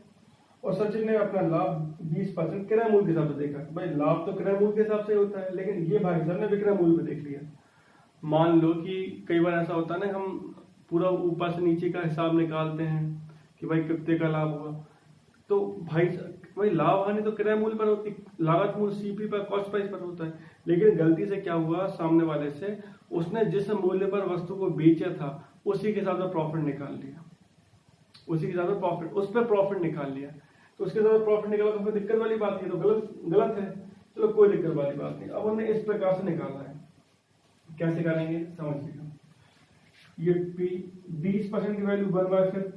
और सचिन ने अपना लाभ 20% क्रय मूल्य के हिसाब से देखा। भाई लाभ तो क्रय मूल्य के हिसाब से होता है, लेकिन ये भाई साहब ने विक्रय मूल्य पे देख लिया। मान लो कि कई बार ऐसा होता है ना, हम पूरा ऊपर से नीचे का हिसाब निकालते हैं कि भाई कितने का लाभ हुआ, तो भाई लाभ हानि तो क्रय मूल्य पर होती, लागत मूल्य सीपी पर, कॉस्ट प्राइस पर होता है। लेकिन गलती से क्या हुआ, सामने वाले से उसने जिस मूल्य पर वस्तु को बेचा था उसी के हिसाब से प्रॉफिट निकाल लिया, उसी के हिसाब से प्रॉफिट, उस पर प्रॉफिट निकाल लिया। तो उसके हिसाब से प्रॉफिट निकाला तो कोई दिक्कत वाली बात नहीं, तो गलत है। चलो कोई दिक्कत वाली बात नहीं। अब हमने इस प्रकार से निकाला है, कैसे करेंगे समझिएगा। ये P 20% की value 1/5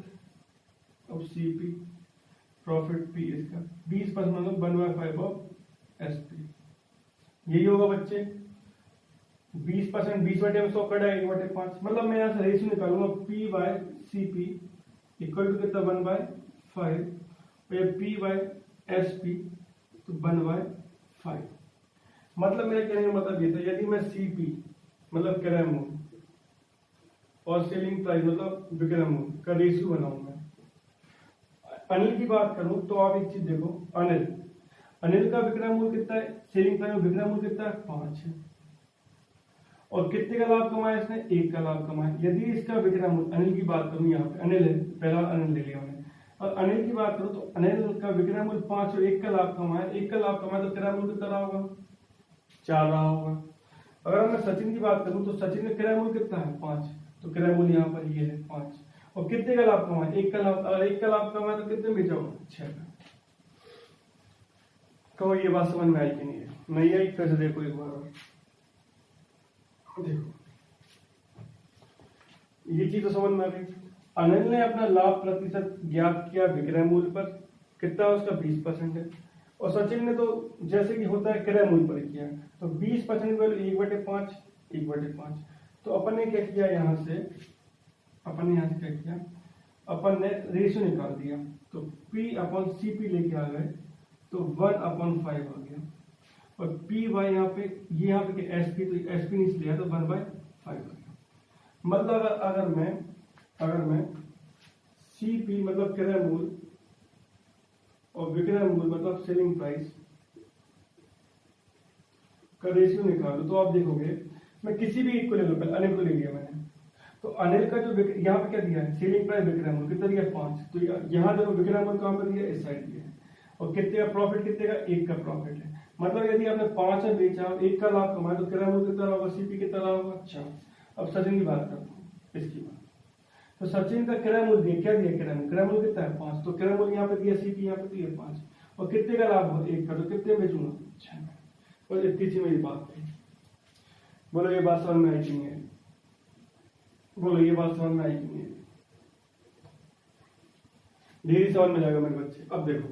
of CP, profit P इसका 20% मतलब 1/5 ऑफ SP। यही होगा बच्चे, 20% 20/100 कटा 1/5, मतलब मैं यहाँ से रेशियो निकालूंगा P/CP इक्वल टू कितना 1/5 और ये P/SP तो 1/5। मतलब मेरा कहने का मतलब ये था, यदि मैं CP मतलब क्रय मूल्य और सेलिंग प्राइस मतलब विक्रय मूल्य का रेशियो बनाऊंगा। अनिल की बात करूं तो आप एक चीज देखो, अनिल का विक्रय मूल्य कितना है, सेलिंग प्राइस में विक्रय मूल्य कितना है, 5 है। और कितने का लाभ कमाया इसने, 1 का लाभ कमाया। यदि इसका विक्रय मूल्य, अनिल की बात करूं, यहाँ पे अनिल है, पहला अनिल ले लिया मैंने, और अनिल की बात करूं तो अनिल का विक्रय मूल्य 5 और 1 का लाभ कमाया, 1 का लाभ कमाया तो क्रय मूल्य कितना रहा होगा, 4 रहा होगा। अगर मैं सचिन की बात करूं तो सचिन का क्रय मूल्य कितना है, 5, तो क्रय मूल्य यहाँ पर ये है 5। और कितने का लाभ कमाया, 1 का लाभ, अगर 1 का लाभ कमाया तो कितने बेचा होगा, 6 का। कहो ये बात समझ में आई कि नहीं है, नहीं आई, फिर से देखो एक बार और देखो, ये चीज तो समझ में आ गई। अनिल ने अपना लाभ प्रतिशत ज्ञात किया विक्रय मूल्य पर, कितना उसका 20% है। और सचिन ने तो जैसे कि होता है क्रय मूल्य पर किया, तो 20% की वैल्यू 1/5, 1/5। तो अपन ने क्या किया, यहाँ से अपन ने क्या किया, अपन ने रेशियो निकाल दिया, तो P/CP लेके आ गए, तो 1/5 आ गया। और पी वाई यहाँ पे, ये यहाँ पे एसपी, तो एसपी नीचे लिया तो 1/5 आ गया। मतलब अगर मैं सीपी मतलब क्रय मूल्य और विक्रय मूल्य मतलब सेलिंग प्राइस का रेशियो निकालूं, तो आप देखोगे, मैं किसी भी एक को ले लो, पहले अनिल को ले लिया मैंने, तो अनिल का जो यहाँ पे क्या दिया है, सेलिंग प्राइस विक्रय मूल्य कितना दिया, 5, तो यहाँ देखो विक्रय मूल्य कहाँ पर दिया, इस साइड दिया है। और कितने का प्रॉफिट, कितने का, 1 का प्रॉफिट है। मतलब यदि आपने 5 में बेचा, 1 का लाभ कमाया, तो क्रय मूल्य कितना होगा, सीपी कितना होगा। अच्छा, अब सचिन की बात करता हूँ, इसकी बात, तो सचिन का क्रय मूल्य दिया, क्या दिया, क्रय मूल्य कितना है, 5, तो क्रय मूल्य यहाँ पे दिया, सीपी यहाँ पे दिया 5, और कितने का लाभ होगा, 1 का, तो कितने बेचूंगा, 6 में। और इतनी सी मेरी बात है, बोलो ये बात समझ में आई कि नहीं है, बोलो ये बात समझ में आई कि नहीं है, धीरे समझ में जाएगा मेरे बच्चे। अब देखो,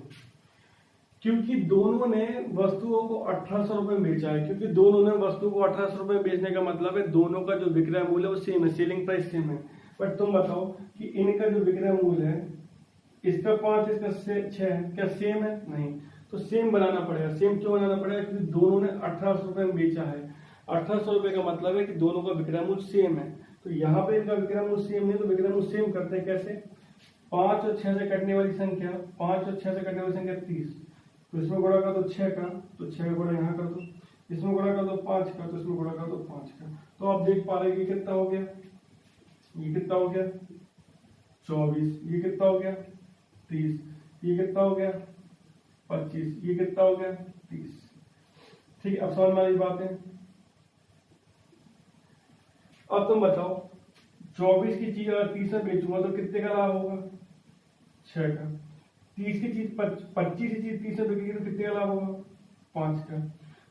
क्योंकि दोनों ने वस्तुओं को 1800 रुपए में बेचा है, क्योंकि दोनों ने वस्तु को 1800 रुपए में बेचने का मतलब है दोनों का जो विक्रय मूल्य है वो सेम है, सेलिंग प्राइस सेम है। बट तुम बताओ कि इनका जो विक्रय मूल्य है, इसका 5, इसका 6 है, क्या सेम है, नहीं। तो सेम बनाना पड़ेगा। सेम क्यों बनाना पड़ेगा, क्योंकि दोनों ने 1800 रुपए में बेचा है। 1800 रुपए का मतलब है कि दोनों का विक्रय मूल्य सेम है। तो यहाँ पे इनका विक्रय मूल्य सेम नहीं, तो विक्रय मूल्य सेम करते हैं कैसे, 5 और 6 से कटने वाली संख्या, 5 और 6 से कटने वाली संख्या 30, तो इसमें गुणा कर दो 6 का, तो 6 का गुणा यहाँ कर दो, इसमें गुणा कर दो 5 का, तो इसमें गुणा कर दो 5 का। तो आप देख पा रहे हैं कि कितना हो गया, ये कितना हो गया 24, ये कितना हो गया 30, ये कितना हो गया 25, ये कितना हो गया 30। ठीक है, अब समझ में आई बात है। अब तुम बताओ 24 की चीज अगर 30 में बेचूंगा तो कितने का लाभ होगा, 6 का। 30 की चीज 25 की चीज 30 में बिकेगी तो कितने का लाभ होगा, 5 का।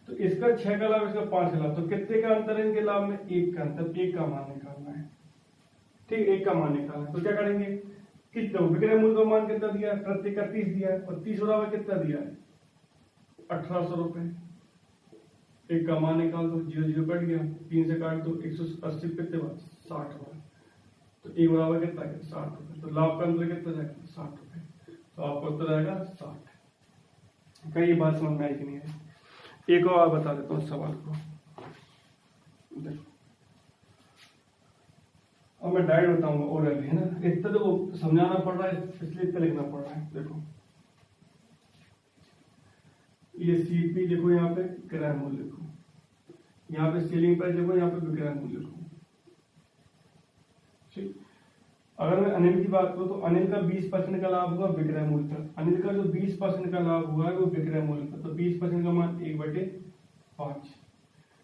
तो इसका 6 का लाभ, इसका 5 का लाभ, तो कितने का अंतर है इनके लाभ में, 1 का अंतर, 1 का मान निकालना है। ठीक, 1 का मान निकालना है। तो क्या करेंगे, कितना विक्रय मूल्य का मान कितना दिया है, प्रत्येक का 30 दिया है, और 30 बराबर कितना दिया है, 1800 रुपए। 1 का मान निकाल दो, 0 0 कट गया, 3 से काट दो, 180 कितने बार 60 बार, तो 1 बराबर कितना है 60 रुपए। तो लाभ का अंतर कितना जाएगा, 60 रुपए। तो आपका उत्तर आएगा 60। कई बात समझ में आई कि नहीं है। एक और बता देता हूँ सवाल को, देखो अब मैं डायरेक्ट बताऊंगा ओरली, है ना, इतना तो समझाना पड़ रहा है इसलिए इतना लिखना पड़ रहा है। देखो ये सीपी देखो, यहाँ पे क्रय मूल्य लिखो, यहाँ पे सेलिंग प्राइस देखो, यहाँ पे विक्रय मूल्य लिखो। ठीक, अगर मैं अनिल की बात करूं तो अनिल का 20% का लाभ हुआ विक्रय मूल्य पर। अनिल का जो 20% का लाभ हुआ है वो विक्रय मूल्य पर, तो 20% का मान 1/5,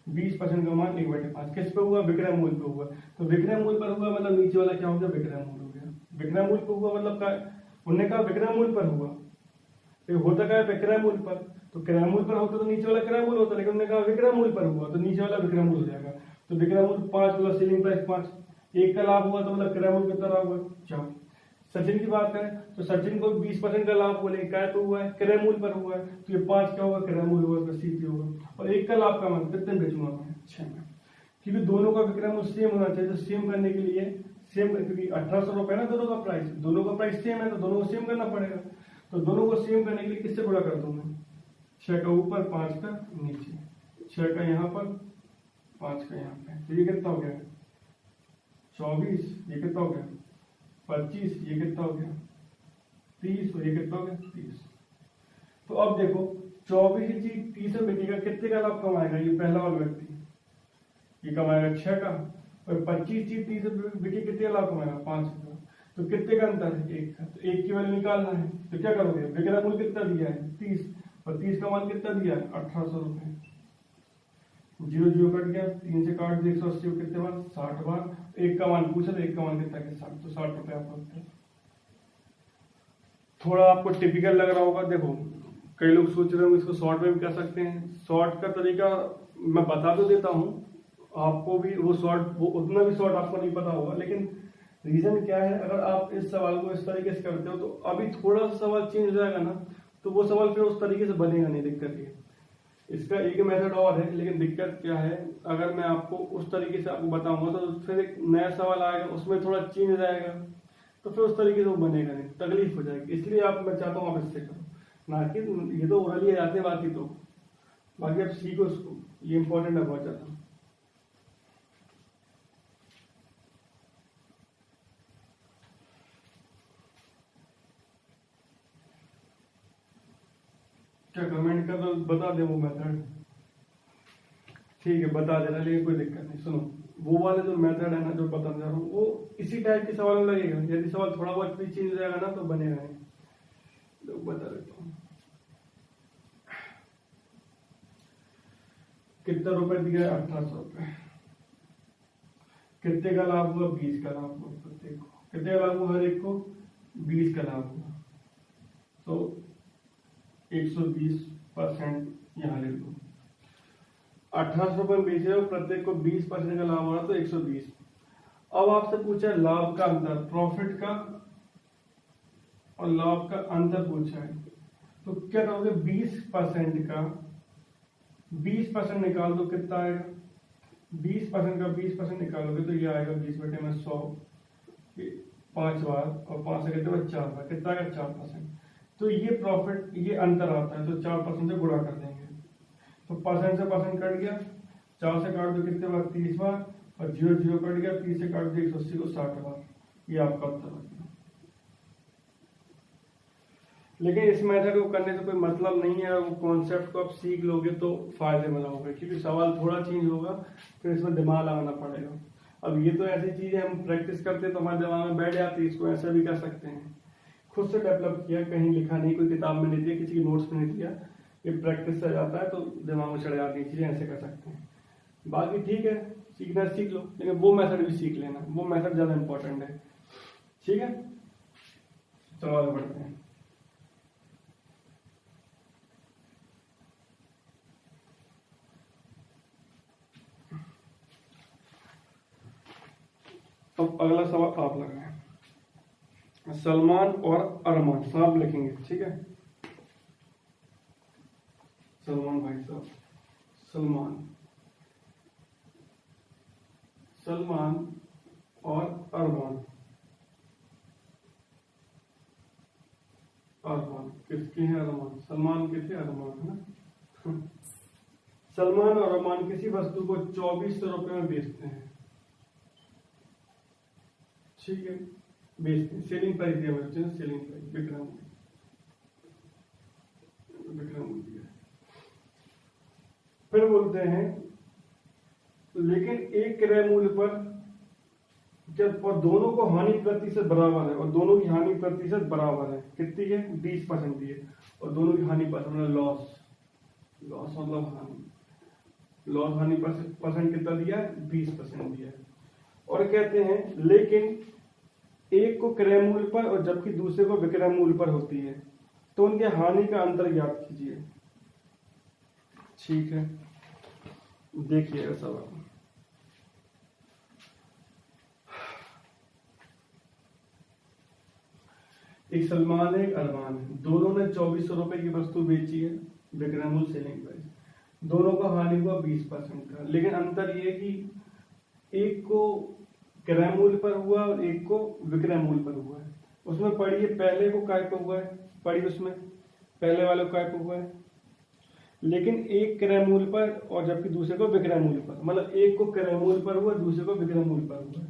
20% का मान 1/5 किस पे हुआ, विक्रय मूल्य पे हुआ। तो विक्रय मूल्य पर हुआ मतलब नीचे वाला क्या हो गया, विक्रय मूल्य हो गया। विक्रय मूल्य पर हुआ मतलब क्या, उन्होंने कहा विक्रय मूल्य पर हुआ, तो होता क्या है विक्रय मूल्य पर, तो क्रय मूल्य पर होता तो नीचे वाला क्रय मूल्य होता, लेकिन उन्होंने कहा विक्रय मूल्य पर हुआ तो नीचे वाला विक्रय मूल्य हो जाएगा। तो विक्रय मूल्य 5 मतलब सेलिंग प्राइस 5, 1 का लाभ हुआ तो मतलब क्रय मूल्य कितना रहा हुआ 4। सचिन की बात करें तो सचिन को 20% का लाभ बोले काय पे हुआ है, क्रय मूल्य पर हुआ है, तो ये 5 क्या होगा, क्रय मूल्य होगा, सीपी होगा। और 1 का लाभ का मतलब कितने बेचूंगा मैं, 6 में, क्योंकि दोनों का विक्रय मूल्य सेम होना चाहिए। तो सेम करने के लिए सेम, क्योंकि 1800 रुपए ना दोनों का प्राइस सेम है, तो दोनों को सेम करना पड़ेगा। तो दोनों को सेम करने के लिए किससे गुणा कर दूं मैं, 6 का ऊपर 5 का नीचे, 6 का यहाँ पर 5 का यहाँ पे, तो ये कितना हो गया 24, ये कितना हो गया 25, ये कितना हो गया 30, और ये कितना हो गया 30। तो अब देखो 24 की चीज 30 में बिकेगा, कितने का लाभ कमाएगा ये पहला वाला व्यक्ति? ये कमाएगा 6 का। और 25 चीज 30 में बिके, कितने का लाभ कमाएगा? 5 का। तो कितने का अंतर है? 1 का। तो 1 की वैल्यू निकालना है, तो क्या करोगे? विक्रय मूल्य कितना दिया है? 30, और 30 का मान कितना दिया है? 1800 रुपए। 0 0 कट गया, 3 से काट दिया, 180 को कितने बार? 60 बार। 1 का मान पूछा था, 1 का मान कितना है? 60। तो 60 रुपए आपका उत्तर। थोड़ा आपको टिपिकल लग रहा होगा। देखो कई लोग सोच रहे होंगे इसको शॉर्ट में भी कर सकते हैं। शॉर्ट का तरीका मैं बता तो देता हूँ आपको भी, वो उतना भी शॉर्ट आपको नहीं पता होगा, लेकिन रीजन क्या है, अगर आप इस सवाल को इस तरीके से करते हो तो अभी थोड़ा सा सवाल चेंज हो जाएगा ना, तो वो सवाल फिर उस तरीके से बनेगा नहीं। दिक्कत ये, इसका एक मेथड और है, लेकिन दिक्कत क्या है, अगर मैं आपको उस तरीके से आपको बताऊंगा तो फिर एक नया सवाल आएगा, उसमें थोड़ा चेंज हो जाएगा, तो फिर उस तरीके से वो बनेगा नहीं, तकलीफ हो जाएगी। इसलिए मैं चाहता हूँ आप इससे करो, ना कि ये तो ओरली आते हैं, बाकी आप सीखो उसको, ये इंपॉर्टेंट है बहुत ज्यादा। क्या कमेंट कर दो, बता दे वो मेथड। ठीक है बता देना, लेकिन कोई दिक्कत नहीं। सुनो, वो वाले जो मेथड है ना जो बताने जा रहा हूँ, वो इसी टाइप के सवाल में लगेगा। यदि सवाल थोड़ा बहुत भी चेंज हो जाएगा ना तो बनेगा नहीं। तो बता देता हूँ, कितना रुपए दिया है? 1800 रुपए। कितने का लाभ हुआ? 20 का लाभ हुआ प्रत्येक को। कितने का लाभ हुआ? हर एक को 20 का लाभ हुआ। तो 120% यहाँ ले लो। 1800 रुपए बेच रहे हो, प्रत्येक को 20% का लाभ हो रहा, तो 120। अब आपसे पूछा लाभ का अंतर, प्रॉफिट का और लाभ का अंतर पूछा है, तो क्या करोगे? 20% का 20% निकाल दो, कितना आएगा? 20% का 20% निकालोगे तो ये आएगा 20/100, 5 बार, और 5 से कितने बार? 4 बार। कितना आएगा? 4%। तो ये प्रॉफिट, ये अंतर आता है, तो 4% से गुणा कर देंगे, तो परसेंट से परसेंट कट गया, 4 से काट दो कितने बार? 30 बार, और 0 0 कट गया, 30 से काट दो 180 को 60 बार। ये आपका उत्तर आ गया। लेकिन इस मेथड को करने से कोई मतलब नहीं है, वो कॉन्सेप्ट को आप सीख लोगे तो फायदेमंद होगा, क्योंकि सवाल थोड़ा चेंज होगा, फिर इसमें दिमाग लगाना पड़ेगा। अब ये तो ऐसी चीज है, हम प्रैक्टिस करते हैं तो हमारे दिमाग में बैठ जाती है, इसको ऐसा भी कर सकते हैं। खुद से डेवलप किया, कहीं लिखा नहीं, कोई किताब में नहीं दिया, किसी की नोट्स में नहीं दिया, ये प्रैक्टिस से जाता है तो दिमाग में चढ़ जाती है चीजें, ऐसे कर सकते हैं। बाकी ठीक है, सीखना सीख लो, लेकिन वो मेथड भी सीख लेना, वो मेथड ज्यादा इंपॉर्टेंट है। ठीक है, चलो आगे बढ़ते हैं। अब अगला सवाल आप लगाएं। सलमान और अरमान साहब लिखेंगे, ठीक है? सलमान भाई साहब, सलमान और अरमान किसके हैं? अरमान। सलमान के थे, अरमान है ना। सलमान और अरमान किसी वस्तु को 2400 रुपए में बेचते हैं, ठीक है? बेचते हैं, सेलिंग प्राइस दिया हुआ है, सेलिंग प्राइस, विक्रय मूल्य। फिर बोलते हैं लेकिन एक क्रय मूल्य पर जब और दोनों को हानि प्रतिशत बराबर है, और दोनों की हानि प्रतिशत बराबर है, कितनी है? 20% दी है, और दोनों की हानि परसेंट, लॉस मतलब हानि परसेंट कितना दिया है? 20% दिया है। और कहते हैं लेकिन एक को क्रय मूल्य पर और जबकि दूसरे को विक्रय मूल्य पर होती है, तो उनके हानि का अंतर ज्ञात कीजिए। ठीक है, देखिएगा सवाल। एक सलमान है, एक अरमान है, दोनों ने 2400 रुपए की वस्तु बेची है, विक्रय मूल्य सेलिंग प्राइस। दोनों का हानि हुआ 20% का, लेकिन अंतर ये कि एक को क्रय मूल्य पर हुआ और एक को विक्रय मूल्य पर हुआ है। उसमें पढ़िए पहले को काय पर हुआ है, पढ़िए उसमें पहले वाले को काय पर हुआ है, लेकिन एक क्रय मूल्य पर और जबकि दूसरे को विक्रय मूल्य पर, मतलब एक को क्रय मूल्य पर हुआ, दूसरे को विक्रय मूल्य पर हुआ।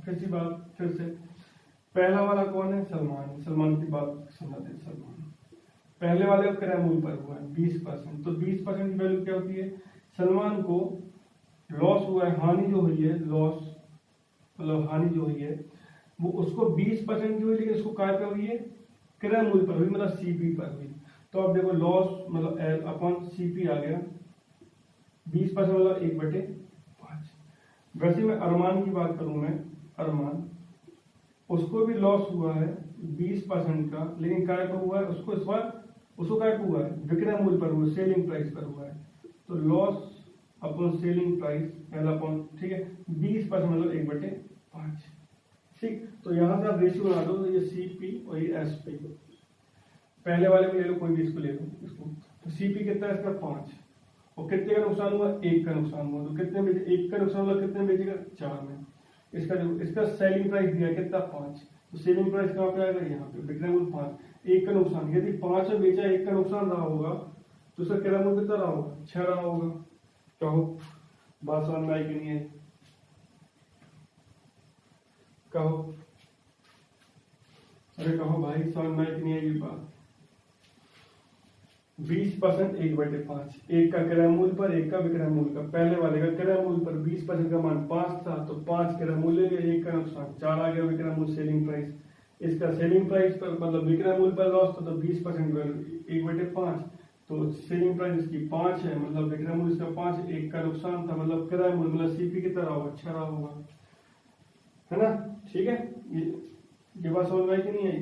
फिर से पहला वाला कौन है? सलमान। सलमान की बात समझा दे। सलमान पहले वाले का क्रय मूल्य पर हुआ है 20%, तो 20% की वैल्यू क्या होती है? सलमान को लॉस हुआ है, हानि जो हुई है, लॉस मतलब हानि जो हुई है वो उसको 20% की हुई, लेकिन उसको काय पे हुई है? क्रय मूल्य पर हुई, मतलब सीपी पर हुई। तो अब देखो लॉस मतलब एल अपॉन सीपी आ गया, 20% मतलब 1/5। वैसे मैं अरमान की बात करूं, मैं अरमान उसको भी लॉस हुआ है 20% का, लेकिन काय पर हुआ है? उसको इस बार उसको काय पर हुआ है? विक्रय मूल्य पर हुआ, सेलिंग प्राइस पर हुआ है। तो loss upon selling price L upon, ठीक है, 20% मतलब 1/5। ठीक, तो यहां से आप रेशियो बना दो, तो ये सीपी और ये एसपी, पहले वाले में ले लो, कोई भी इसको ले लो इसको। तो सीपी कितना है इसका? 5, और कितने का नुकसान हुआ? 1 का नुकसान हुआ। तो कितने में? 1 का नुकसान हुआ, कितने में बेचेगा? 4 में। इसका सेलिंग प्राइस दिया कितना? 5, तो सेलिंग प्राइस कहाँ पे आएगा? यहाँ पे। विक्रय मूल्य 5, 1 का नुकसान, यदि 5 में बेचा 1 का नुकसान रहा होगा तो उसका क्रय मूल्य कितना रहा होगा? 6 रहा होगा। कहो बात समझ में आई कि नहीं है? कहो, अरे कहो भाई, समझ में आई कि नहीं है ये बात? 20% 1/5, 1 का क्रय मूल्य पर, 1 का विक्रय मूल्य का। पहले वाले का क्रय मूल्य पर 20% का मान 5 था, तो 5 क्रय मूल्य गया, 1 का नुकसान, 4 आ गया विक्रय मूल्य, सेलिंग प्राइस। इसका सेलिंग प्राइस पर मतलब विक्रय मूल्य पर लॉस था, तो 20% 1/5, तो सेलिंग प्राइस इसकी 5 है, मतलब विक्रय मूल्य इसका 5, 1 का नुकसान था, मतलब क्रय मूल्य मतलब सीपी कितना रहा होगा? 6 रहा होगा, है ना? ठीक है, ये बात समझ में आई कि नहीं आई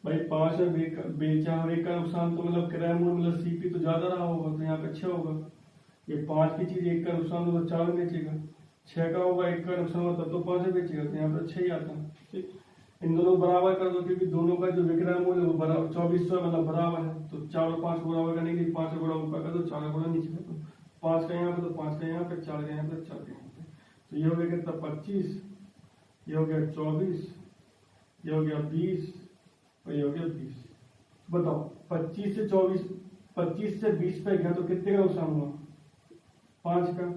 भाई? 5 में बेचा और 1 का नुकसान, तो मतलब क्रय मूल्य मतलब सीपी तो ज्यादा रहा होगा, तो यहाँ पे 6 होगा। ये 5 की चीज 1 का नुकसान होगा, 4 में बेचेगा। 6 का होगा, 1 का नुकसान होता तो 5 में बेचेगा, तो यहाँ पे 6 ही आता है। ठीक, इन दोनों बराबर कर दो, क्योंकि दोनों का जो विक्रय मूल्य वो बराबर 2400 मतलब बराबर है, तो 4 और 5 बराबर करने के लिए 5 गुणा ऊपर कर दो, 4 गुणा नीचे कर दो। 5 का यहाँ पे, तो 5 का यहाँ पे, 4 का यहाँ पे, 4 का यहाँ पे। तो ये हो गया कितना? 25, ये हो गया 24, ये हो गया 20 और ये हो गया 20। बताओ 25 से 24, 25 से 20 पे गया तो कितने का नुकसान हुआ? 5 का।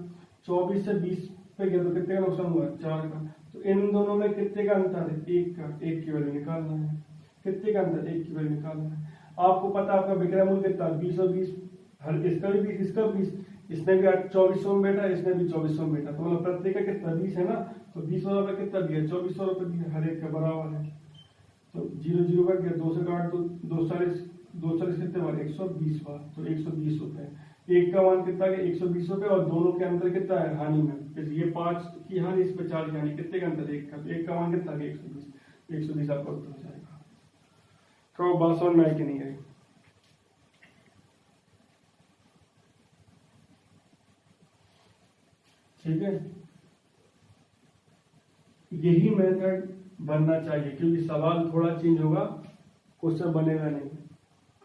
24 से 20 पे गया तो कितने का नुकसान हुआ? 4 का। तो इन दोनों में कितने का अंतर है? 1 का। 1 की वैल्यू निकालना है। कितने का अंतर? 1 की वैल्यू निकालना है। आपको पता आपका विक्रय मूल्य कितना? 20 और 20, हर इसका भी 20, इसका 20, इसने भी 2400 में बैठा, इसने भी 2400 में बैठा, तो मतलब प्रत्येक का कितना? 20 है ना, तो 20 रुपए कितना दिया? 2400 रुपए दिया, हर एक का बराबर है। तो 0 0 कट गया, 2 से काट दो, 240 कितने बार? 120 बार, तो 120 रुपए। 1 का मान कितना गया? 120 रुपए, और दोनों के अंतर कितना है? हानि में, ये 5 की हानि, इस पे 4 की हानि, कितने का अंतर? 1 का। तो 1 का मान कितना गया? 120, 120 आपका उत्तर हो जाएगा। तो बात समझ में आई कि नहीं आई? ठीक है, यही मेथड बनना चाहिए, क्योंकि सवाल थोड़ा चेंज होगा, क्वेश्चन बनेगा नहीं।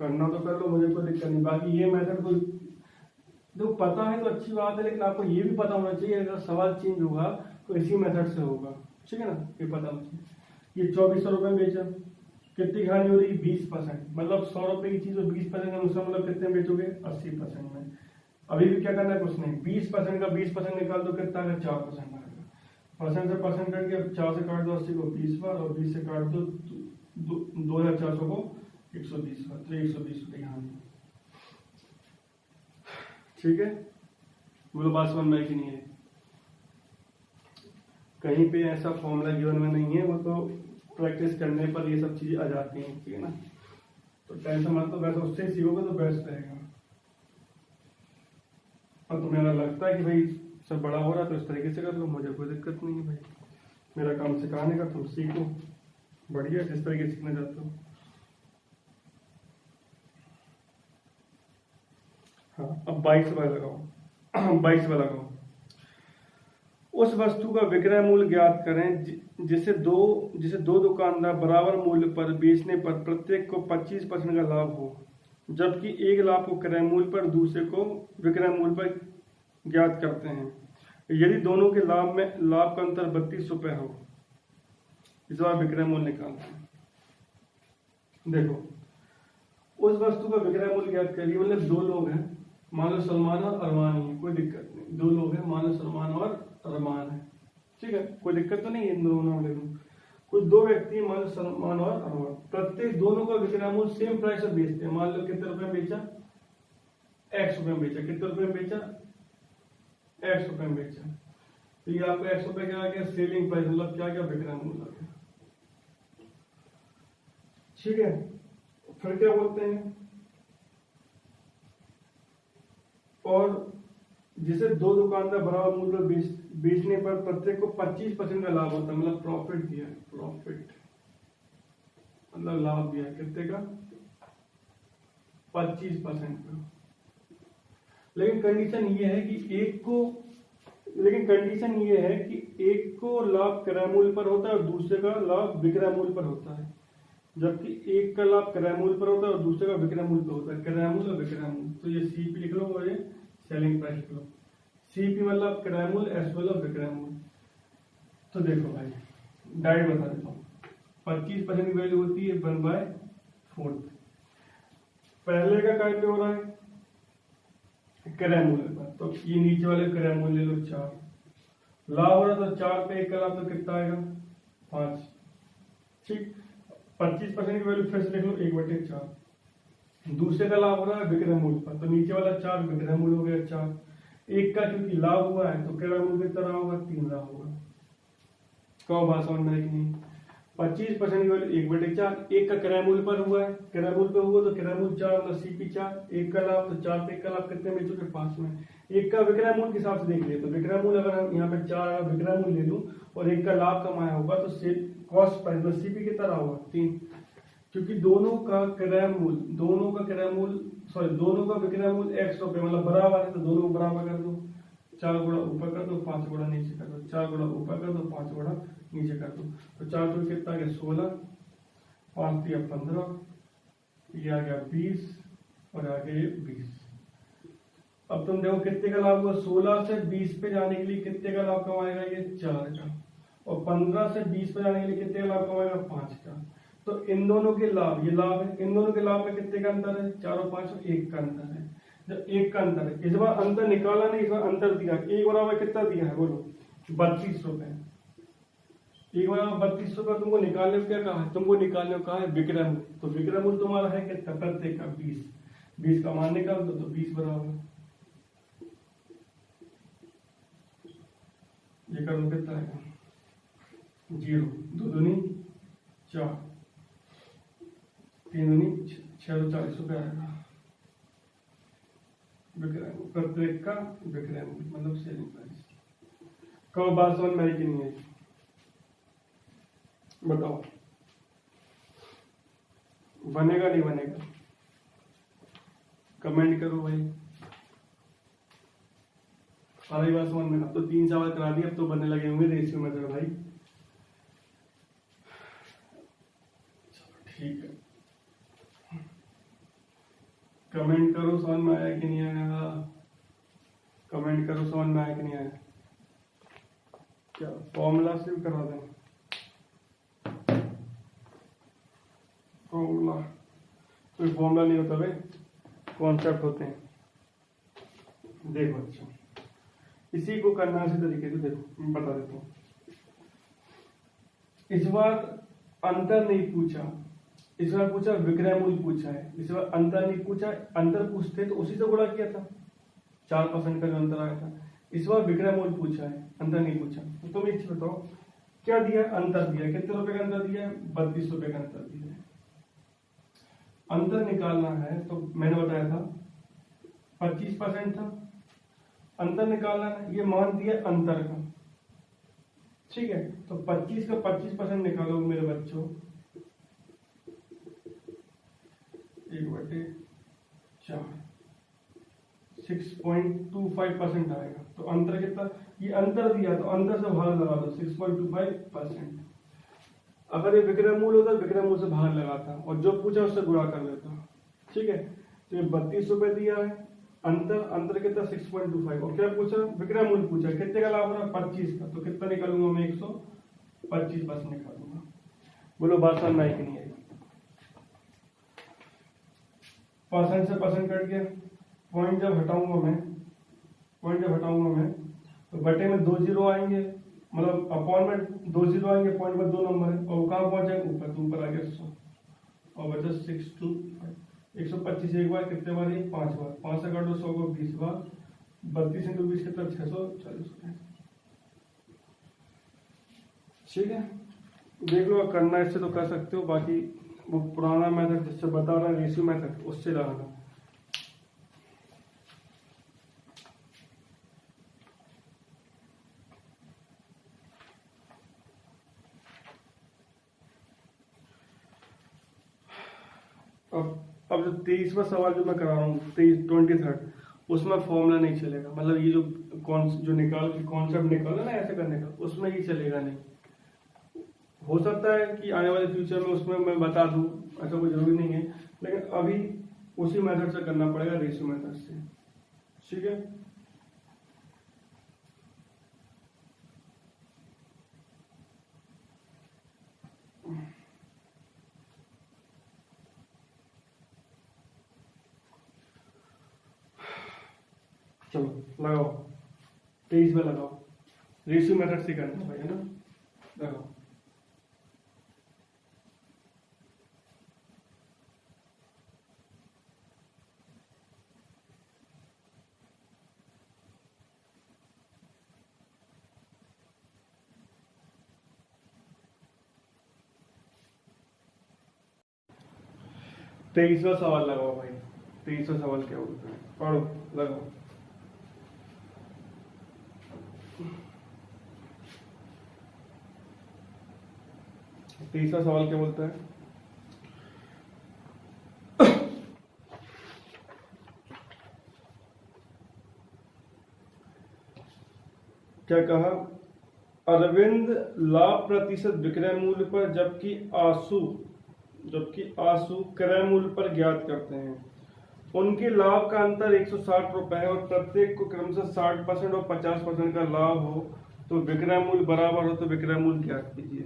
करना तो कर लो, मुझे कोई दिक्कत नहीं। बाकी ये मेथड कोई देखो पता है तो अच्छी बात है, लेकिन आपको ये भी पता होना चाहिए अगर सवाल चेंज होगा तो इसी मेथड से होगा। ठीक है ना, ये पता होना चाहिए। ये 2400 रुपये बेचा, कितनी हानि हो रही? 20%, मतलब 100 रुपए की चीज 20% का नुकसान, मतलब कितने बेचोगे? 80% में। अभी भी क्या करना है? कुछ नहीं, 20% का 20% निकाल दो, कितना है? 4% आएगा। परसेंट से परसेंट कट गया, 4 से काट दो 80 को 20 बार, और 20 से काट दो 2400 को 120 बार, तो 120 रुपये हानि। ठीक है, बोलो बात समझ में आई कि नहीं है? कहीं पे ऐसा फॉर्मूला गिवन में नहीं है, वो तो प्रैक्टिस करने पर ये सब चीजें आ जाती हैं। ठीक है ना, तो टेंशन मत लो, वैसे उससे सीखोगे तो बेस्ट रहेगा। और तुम्हें अगर लगता है कि भाई सब बड़ा हो रहा है तो इस तरीके से कर लो, मुझे कोई दिक्कत नहीं है भाई, मेरा काम सिखाने का, तुम सीखो, बढ़िया जिस तरीके से सीखना चाहते हो। हाँ, अब 22 वाला लगाओ। 22 वाला लगाओ। उस वस्तु का विक्रय मूल्य ज्ञात करें जिसे दो दुकानदार बराबर मूल्य पर बेचने पर प्रत्येक को 25% का लाभ हो, जबकि एक लाभ को क्रय मूल्य पर, दूसरे को विक्रय मूल्य पर ज्ञात करते हैं। यदि दोनों के लाभ का अंतर 32 रुपए हो, इस बार विक्रय मूल्य निकालते हैं। देखो, उस वस्तु का विक्रय मूल्य ज्ञात करिए, मतलब 2 लोग हैं, मान लो सलमान और अरमान ही है, कोई दिक्कत नहीं। 2 लोग हैं, मान लो सलमान और अरमान है, ठीक है, कोई दिक्कत तो नहीं है, इन दोनों ले लूं। कुछ दो व्यक्ति मान लो सलमान और अनवर, प्रत्येक दोनों का विक्रय मूल्य सेम प्राइस पर बेचते हैं। मान लो कितने रुपए में बेचा, एक्स रुपए में बेचा, कितने रुपए में बेचा, एक्स रुपए में बेचा। तो ये आपका एक्स रुपए क्या आ गया, सेलिंग प्राइस, मतलब क्या गया, विक्रय मूल्य आ गया। ठीक है, फिर क्या बोलते हैं, और जिसे दो दुकानदार बराबर मूल्य पर बेचने पर प्रत्येक को 25% का लाभ होता है, मतलब प्रॉफिट दिया है, प्रॉफिट मतलब लाभ दिया है, कितने का, 25% का। लेकिन कंडीशन ये है कि एक को लाभ क्रय मूल्य पर होता है और दूसरे का लाभ विक्रय मूल्य पर होता है। जबकि एक का लाभ क्रय मूल्य पर होता है और दूसरे का विक्रय मूल्य पर होता है, क्रय मूल्य और विक्रय मूल्य। तो ये सीपी लिख लो और ये सेलिंग प्राइस लिख लो। सीपी मतलब क्रय मूल्य, एस मतलब विक्रय मूल्य। तो देखो भाई डायरेक्ट बता देता हूँ, 25% की वैल्यू होती है 1/4। पहले का काय पे हो रहा है, क्रय मूल्य पर, तो ये नीचे वाले क्रय मूल्य ले लो 4, लाभ हो रहा तो 4 पे 1 का लाभ तो कितना आएगा, 5। ठीक, 25% की वैल्यू फिर से लिख लो 1/4। दूसरे का लाभ हो रहा है विक्रय मूल्य पर, तो नीचे वाला 4 विक्रय मूल्य हो गया 4। एक का क्योंकि लाभ हुआ है तो क्रय मूल्य कितना रहा होगा, 3 रहा होगा। कहो बात समझ में आई कि नहीं। 25% की वैल्यू 1/4, एक का क्रय मूल्य पर हुआ है, क्रय मूल्य पर हुआ तो क्रय मूल्य 4 मतलब सीपी 4, एक का लाभ तो 4 पे 1 का लाभ कितने में चुके, 5 में। एक का विक्रय मूल्य के हिसाब से देख लिए तो विक्रय मूल्य अगर हम यहाँ पे 4 विक्रय मूल्य ले लूं और एक का लाभ कमाया होगा तो कॉस्ट प्राइस मतलब सीपी कितना रहा होगा, 3। क्योंकि दोनों का विक्रय मूल्य एक्स रुपए मतलब बराबर है, तो दोनों को बराबर कर दो, 4 गुणा ऊपर कर दो, 5 गुणा नीचे कर दो, 4 गुणा ऊपर कर दो, 5 गुणा नीचे कर दो। तो 4 तो कितना आ गया 16, 5 दिया 15, ये आ गया 20 और आगे 20। अब तुम देखो कितने का लाभ हुआ, 16 से 20 पे जाने के लिए कितने का लाभ कमाएगा, ये 4 का, और 15 से 20 पे जाने के लिए कितने का लाभ कमाएगा, 5 का। तो इन दोनों के लाभ, ये लाभ है, इन दोनों के लाभ में कितने का अंतर है, 4 और 5 1 का अंतर है। जब 1 का अंतर है, इस बार अंतर निकाला नहीं, इस बार अंतर दिया, एक बराबर कितना दिया है बोलो, 32 रुपए। एक बराबर 32 रुपए तुमको निकालने को क्या कहा है, तुमको निकालने को कहा है विक्रय मूल्य। तो विक्रय मूल्य तुम्हारा है कितना, प्रत्येक का 20, 20 का मान निकाल दो तो 20 बराबर, ये कर लो कितना है 0, 2 दूनी 4, 3 दूनी 6, 40 रुपए आएगा विक्रय, प्रत्येक का विक्रय मूल्य मतलब सेलिंग प्राइस। कब बात समझ में आई कि नहीं आई, बताओ, बनेगा नहीं बनेगा, कमेंट करो भाई। सारी बात समझ में, अब तो 3 सवाल करा दिए, अब तो बनने लगे होंगे रेशियो मेथड भाई। ठीक है, कमेंट करो समझ में आया कि नहीं आया, कमेंट करो समझ में आया कि नहीं आया। क्या फॉर्मूला से भी करा दें, फॉर्मूला, कोई फॉर्मूला नहीं होता भाई, कॉन्सेप्ट होते हैं। देखो अच्छा, इसी को करना इसी तरीके से, देखो मैं बता देता हूँ। इस बार अंतर नहीं पूछा, इस बार पूछा विक्रय मूल्य पूछा है, इस बार अंतर नहीं पूछा, अंतर पूछते तो उसी से गुणा किया था, 4% का जो अंतर आया था। इस बार विक्रय मूल्य पूछा है, अंतर नहीं पूछा। तो तुम एक चीज बताओ, क्या दिया है, अंतर दिया है, कितने रुपए का अंतर दिया है, 32 रुपए का अंतर दिया है। अंतर निकालना है तो मैंने बताया था 25% था, अंतर निकालना है, ये मान दिया अंतर का, ठीक है। तो 25 का 25% निकालो मेरे बच्चों, 1/4, 6.25% आएगा। तो अंतर कितना, ये अंतर दिया तो अंतर से भाग लगा दो, 6.25%। अगर ये विक्रय मूल्य होता विक्रय मूल्य से भाग लगाता और जो पूछा उससे गुणा कर लेता, ठीक है। तो ये 32 रुपए दिया है, अंतर कितना 6.25, और क्या पूछा, विक्रय मूल्य पूछा, कितने का लाभ हो रहा है 25 का, तो कितना निकालूंगा मैं 125% निकालूंगा। बोलो बात समझ में आई कि नहीं आई। परसेंट से परसेंट कट गया, पॉइंट जब हटाऊंगा मैं तो बटे में 2 जीरो आएंगे मतलब अपॉन में 2 जीरो आएंगे, पॉइंट पर 2 नंबर है, और वो कहाँ पहुंच जाएगा ऊपर, तो ऊपर आ गया 100 और बचा 625। 125 एक बार कितने बार, ये 5 बार, 5 से काटो 100 को 20 बार, 32 इंटू 20 कितना, 640। ठीक है, देख लो, करना इससे तो कर सकते हो, बाकी वो पुराना मेथड जिससे बता रहा है रेशियो मेथड, उससे लगाना। अब जो 23वां सवाल जो मैं करा रहा हूँ, 23 उसमें फॉर्मूला नहीं चलेगा, मतलब ये जो निकाल के कॉन्सेप्ट निकाला ना ऐसे करने का, उसमें ही चलेगा नहीं। हो सकता है कि आने वाले फ्यूचर में उसमें मैं बता दूं, ऐसा कोई जरूरी नहीं है, लेकिन अभी उसी मेथड से करना पड़ेगा, रेशियो मेथड से। ठीक है, चलो लगाओ, 23 में लगाओ, रेशियो मेथड से करना भाई, है ना, लगाओ। तेईसवा सवाल लगाओ भाई, 23वां सवाल क्या बोलता है, पढ़ो, लगाओ। तीसरा सवाल क्या बोलता है, क्या कहा, अरविंद लाभ प्रतिशत विक्रय मूल्य पर जबकि आशु क्रय मूल्य पर ज्ञात करते हैं। उनके लाभ का अंतर 160 रुपए है और प्रत्येक को क्रमशः 60% और 50% का लाभ हो, तो विक्रय मूल्य बराबर हो, तो विक्रय मूल्य ज्ञात कीजिए।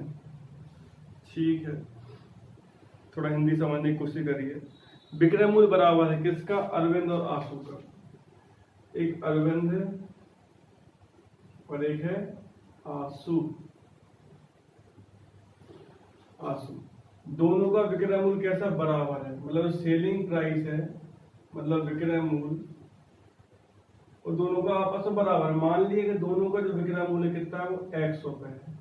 ठीक है, थोड़ा हिंदी समझने की कोशिश करिए। विक्रय मूल्य बराबर है किसका, अरविंद और आशु का। एक अरविंद है और एक है आशु। दोनों का विक्रय मूल्य कैसा, बराबर है, मतलब सेलिंग प्राइस है, मतलब विक्रय मूल्य, और दोनों का आपस में बराबर है। मान लिए कि दोनों का जो विक्रय मूल्य कितना है, वो x रुपए है।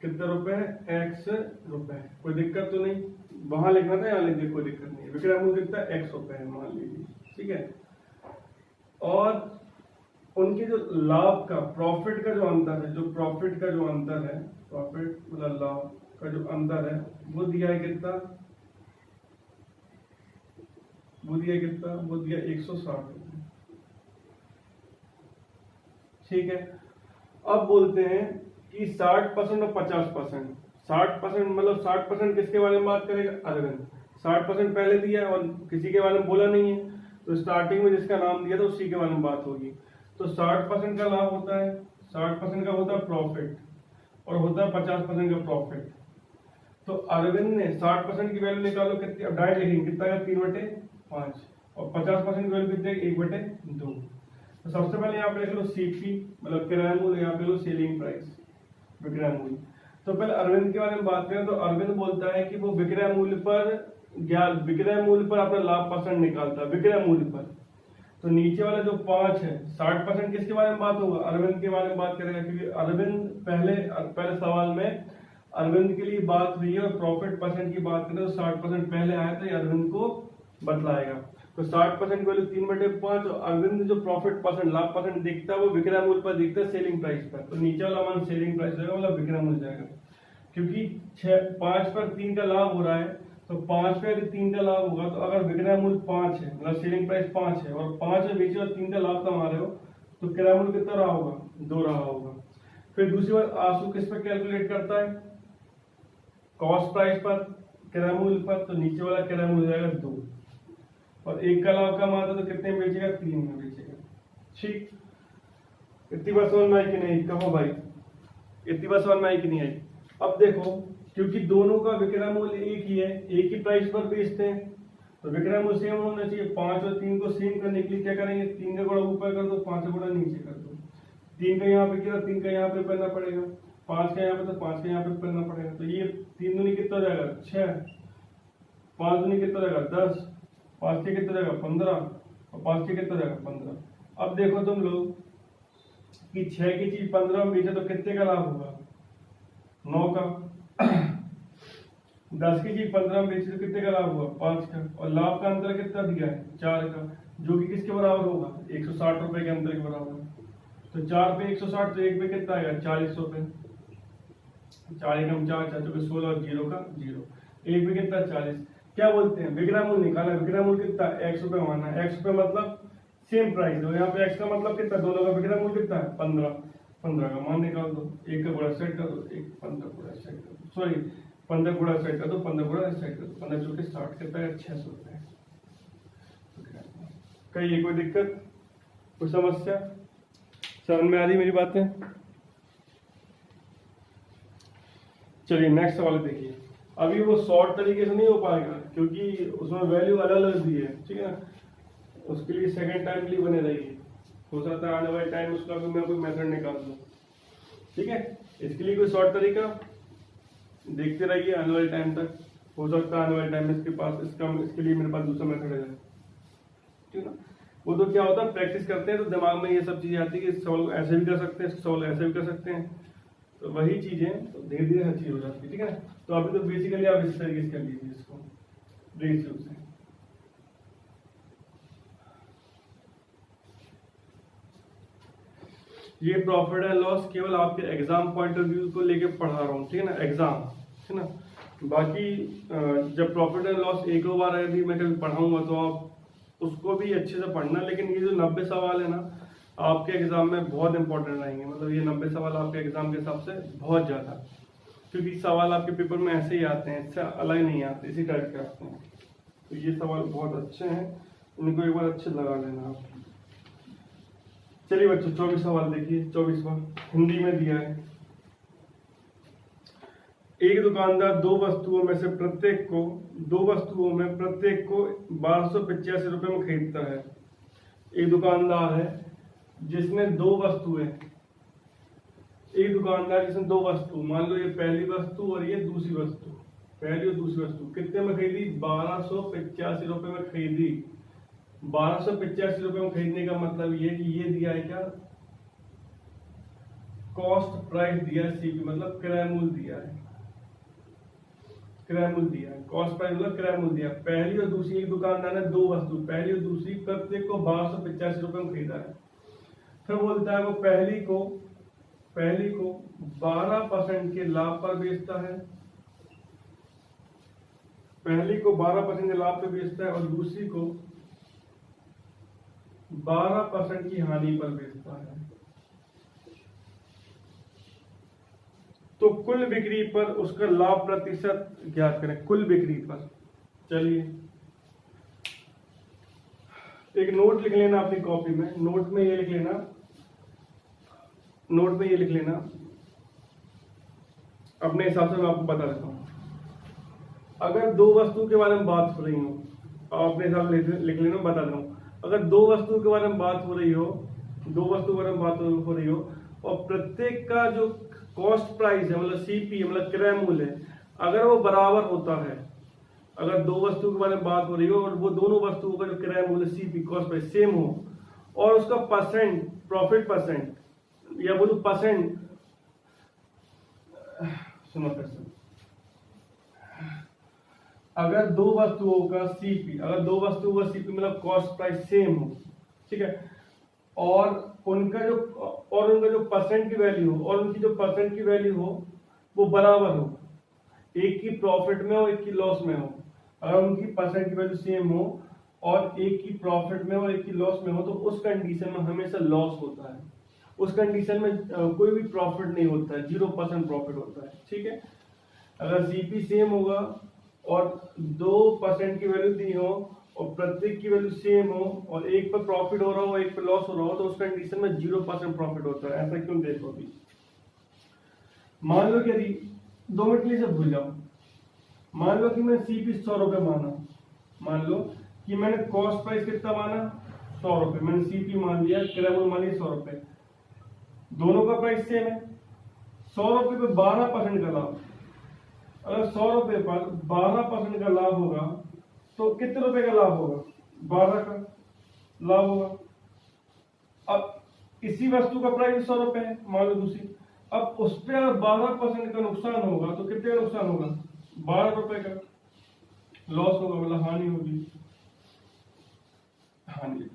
कितने रुपए है, x रुपए। कोई दिक्कत तो नहीं, वहां लिखना था, यहाँ लिख दिया, कोई दिक्कत नहीं है। विक्रय मूल्य कितना है, x रुपए है, मान लीजिए। ठीक है, और उनके जो लाभ का, प्रॉफिट का जो अंतर है, प्रॉफिट मतलब लाभ का जो अंतर है, वो दिया है कितना, वो दिया 160 रुपए। ठीक है, अब बोलते हैं कि 60% और 50%। 60% मतलब 60% किसके बारे में बात करेगा, अरविंद। 60% पहले दिया है और किसी के बारे में बोला नहीं है, तो स्टार्टिंग में जिसका नाम दिया था उसी के बारे में बात होगी। तो 60% का लाभ होता है, 60% का होता है प्रॉफिट, और होता है 50% का प्रॉफिट। तो अरविंद ने 60% की वैल्यू निकालो, कितनी, अब डायरेक्ट लिखेंगे, कितना है, 3/5, और 50% की वैल्यू कितनी है, 1/2। तो सबसे पहले यहाँ पे लिख लो सीपी, मतलब किराया मूल्य, यहाँ पे लो सेलिंग प्राइस, विक्रय मूल्य। तो पहले अरविंद के बारे में बात करें, तो अरविंद बोलता है कि वो विक्रय मूल्य पर अपना लाभ परसेंट निकालता है, विक्रय मूल्य पर। तो नीचे वाला जो 5 है, 60% किसके बारे में बात होगा, अरविंद के बारे में बात करेगा, क्योंकि अरविंद पहले सवाल में अरविंद के लिए बात हुई है, और प्रॉफिट परसेंट की बात करें तो 60% पहले आया था, ये अरविंद को बतलाएगा। तो 60% वैल्यू 3/5, और अरविंद जो प्रॉफिट परसेंट, लाभ परसेंट दिखता है, वो विक्रय मूल्य पर दिखता है, सेलिंग प्राइस पर। तो नीचे वाला मान सेलिंग प्राइस जाएगा, मतलब विक्रय मूल्य जाएगा, क्योंकि 5 पर 3 का लाभ हो रहा है, तो 5 पे यदि 3 का लाभ होगा, तो अगर विक्रय मूल्य 5 है, मतलब सेलिंग प्राइस 5 है, और 5 में बेचे और 3 का लाभ कमा रहे हो, तो किराया मूल्य कितना रहा होगा, 2 रहा होगा। फिर दूसरी बात, आंसू किस पर कैलकुलेट करता है, कॉस्ट प्राइस पर, किराया मूल्य पर। तो नीचे वाला किराया मूल्य जाएगा 2, और 1 का लाभ कमाता तो कितने में बेचेगा, 3 में बेचेगा। ठीक, इतनी बात समझ में आई कि नहीं, कहो भाई, इतनी बात समझ में आई कि नहीं आई। अब देखो, क्योंकि दोनों का विक्रय मूल्य एक ही है, एक ही प्राइस पर बेचते हैं, तो विक्रय मूल्य सेम होना चाहिए। 5 और 3 को सेम करने के लिए क्या करेंगे, 3 का गुणा ऊपर कर दो, 5 का गुणा नीचे कर दो। 3 का यहाँ पे किया, 3 का यहाँ पे करना पड़ेगा, 5 का यहाँ पे, तो 5 का यहाँ पे करना पड़ेगा। तो ये 3 दूनी कितना हो जाएगा 6, 5 दूनी कितना हो जाएगा 10, 5 के कितना हो जाएगा 15 और 5 के कितना हो जाएगा 15। अब देखो तुम लोग कि 6 की चीज 15 में बेचे तो कितने का लाभ होगा 9 का। 10 की चीज 15 में बेचे तो कितने का लाभ हुआ 5 का, और लाभ का अंतर कितना दिया है 4 का, जो कि किसके बराबर होगा 160 रुपए के अंतर के बराबर। तो 4 पे 160, तो 1 पे कितना आएगा 40 रुपए, 4 एकम 4, 4 चौके 16 और 0 का 0, 1 पे कितना 40। क्या बोलते हैं विक्रय मूल्य निकालना, विक्रय मूल्य कितना x रुपए मानना है, x रुपए मतलब सेम प्राइस, और यहाँ पे x का मतलब कितना, दोनों का विक्रय मूल्य कितना है 15, 15 का मान निकाल दो, 1 का गुणा सेट कर दो, 1 15 गुणा सेट कर दो, सॉरी 15 गुणा सेट कर दो, 15 गुणा सेट कर दो, 15 चौके 60 कितना है 600 रुपए। कहीं कोई दिक्कत, कोई समस्या, समझ में आ रही मेरी बातें? चलिए नेक्स्ट सवाल देखिए। अभी वो शॉर्ट तरीके से नहीं हो पाएगा क्योंकि उसमें वैल्यू अलग अलग दी है, ठीक है ना, उसके लिए सेकंड टाइम के लिए बने रहिए, हो सकता है आने वाले टाइम उसका भी मैं कोई मेथड निकाल दूं, ठीक है। इसके लिए कोई शॉर्ट तरीका देखते रहिए आने वाले टाइम तक, हो सकता है आने वाले टाइम में इसके पास इसके लिए मेरे पास दूसरा मेथड है, ठीक है ना। वो तो क्या होता है प्रैक्टिस करते हैं तो दिमाग में ये सब चीजें आती है कि सवाल ऐसे भी कर सकते हैं, सवाल ऐसे भी कर सकते हैं, तो वही चीजें तो धीरे धीरे हर चीज हो जाती है, ठीक है ना। तो अभी तो बेसिकली आप इस तरीके से कर लीजिए इसको रेशियो से। ये प्रॉफिट एंड लॉस केवल आपके एग्जाम पॉइंट ऑफ व्यू को लेके पढ़ा रहा हूँ, ठीक है ना, एग्जाम, ठीक है ना। बाकी जब प्रॉफिट एंड लॉस एक दो बार यदि मैं कभी पढ़ाऊंगा तो आप उसको भी अच्छे से पढ़ना, लेकिन ये जो 90 सवाल है ना आपके एग्जाम में बहुत इंपॉर्टेंट रहेंगे, मतलब ये 90 सवाल आपके एग्जाम के हिसाब से बहुत ज्यादा, क्योंकि सवाल आपके पेपर में ऐसे ही आते हैं, इससे अलग नहीं आते, इसी टाइप के आते हैं। तो ये सवाल बहुत अच्छे हैं, इनको एक बार अच्छे लगा लेना आप। चलिए बच्चों 24 सवाल देखिए, 24वां हिंदी में दिया है। एक दुकानदार दो वस्तुओं में प्रत्येक को 1285 रुपए में खरीदता है। एक दुकानदार है जिसने दो वस्तुएं, एक दुकानदार जिसने दो वस्तु, मान लो ये पहली वस्तु और ये दूसरी वस्तु, पहली और दूसरी वस्तु कितने में खरीदी 1285 रुपए में खरीदी। 1285 रुपए में खरीदने का मतलब ये कि ये दिया है क्या कॉस्ट प्राइस दिया है, सीपी मतलब किराया मूल्य दिया है, किराया मूल्य दिया है, कॉस्ट प्राइस मतलब किराया मूल्य दिया। पहली और दूसरी, एक दुकानदार ने दो वस्तु पहली और दूसरी प्रत्येक को 1285 रुपए में खरीदा है। फिर बोलता है वो पहली को 12% के लाभ पर बेचता है, पहली को 12% के लाभ पर बेचता है और दूसरी को 12% की हानि पर बेचता है। तो कुल बिक्री पर उसका लाभ प्रतिशत ज्ञात करें, कुल बिक्री पर। चलिए एक नोट लिख लेना अपनी कॉपी में, नोट में ये लिख लेना, अपने हिसाब से मैं आपको बता देता हूं। अगर दो वस्तु के बारे में बात हो रही हो, अपने हिसाब से लिख लेना, बता दूं। अगर दो वस्तु के बारे में बात हो रही हो, और प्रत्येक का जो कॉस्ट प्राइस है मतलब सीपी मतलब किराया मूल्य है, अगर वो बराबर होता है, अगर दो वस्तु के बारे में बात हो रही हो और वो दोनों वस्तुओं का जो किराया मूल्य सीपी कॉस्ट प्राइस सेम हो, और उसका परसेंट प्रॉफिट परसेंट या बोलूं परसेंट, सुनो फिर से, अगर दो वस्तुओं का सीपी मतलब कॉस्ट प्राइस सेम हो, ठीक है, और उनका जो परसेंट की वैल्यू हो और उनकी जो परसेंट की वैल्यू हो वो बराबर हो, एक की प्रॉफिट में हो एक की लॉस में हो, अगर उनकी परसेंट की वैल्यू सेम हो और एक की प्रॉफिट में और एक की लॉस में हो, तो उस कंडीशन में हमेशा लॉस होता है, उस कंडीशन में कोई भी प्रॉफिट नहीं होता है, 0% प्रॉफिट होता है, ठीक है। अगर सीपी सेम होगा और 2% की वैल्यू दी हो और प्रत्येक की वैल्यू सेम हो और एक पर प्रॉफिट हो रहा हो एक पर लॉस हो रहा हो, तो उस कंडीशन में 0% प्रॉफिट होता है। ऐसा क्यों, देखो अभी मान लो कि यदि 2 मिनट के लिए सब भूल जाओ, मान लो कि मैंने सीपी 100 रुपए माना, मान लो कि मैंने कॉस्ट प्राइस कितना माना 100 रुपए, मैंने सीपी मान लिया, किराया मूल्य मान लिया 100 रुपए, दोनों का प्राइस सेम है। 100 रुपए पे 12% का लाभ, अगर 100 रुपए पर 12% का लाभ होगा तो कितने रुपए का लाभ होगा? 12 का लाभ होगा। अब इसी वस्तु का प्राइस 100 रुपए है मान लो दूसरी, अब उस पर अगर 12% का नुकसान होगा तो कितने का नुकसान होगा? 12 रुपए का लॉस होगा, मतलब हानि होगी। हानि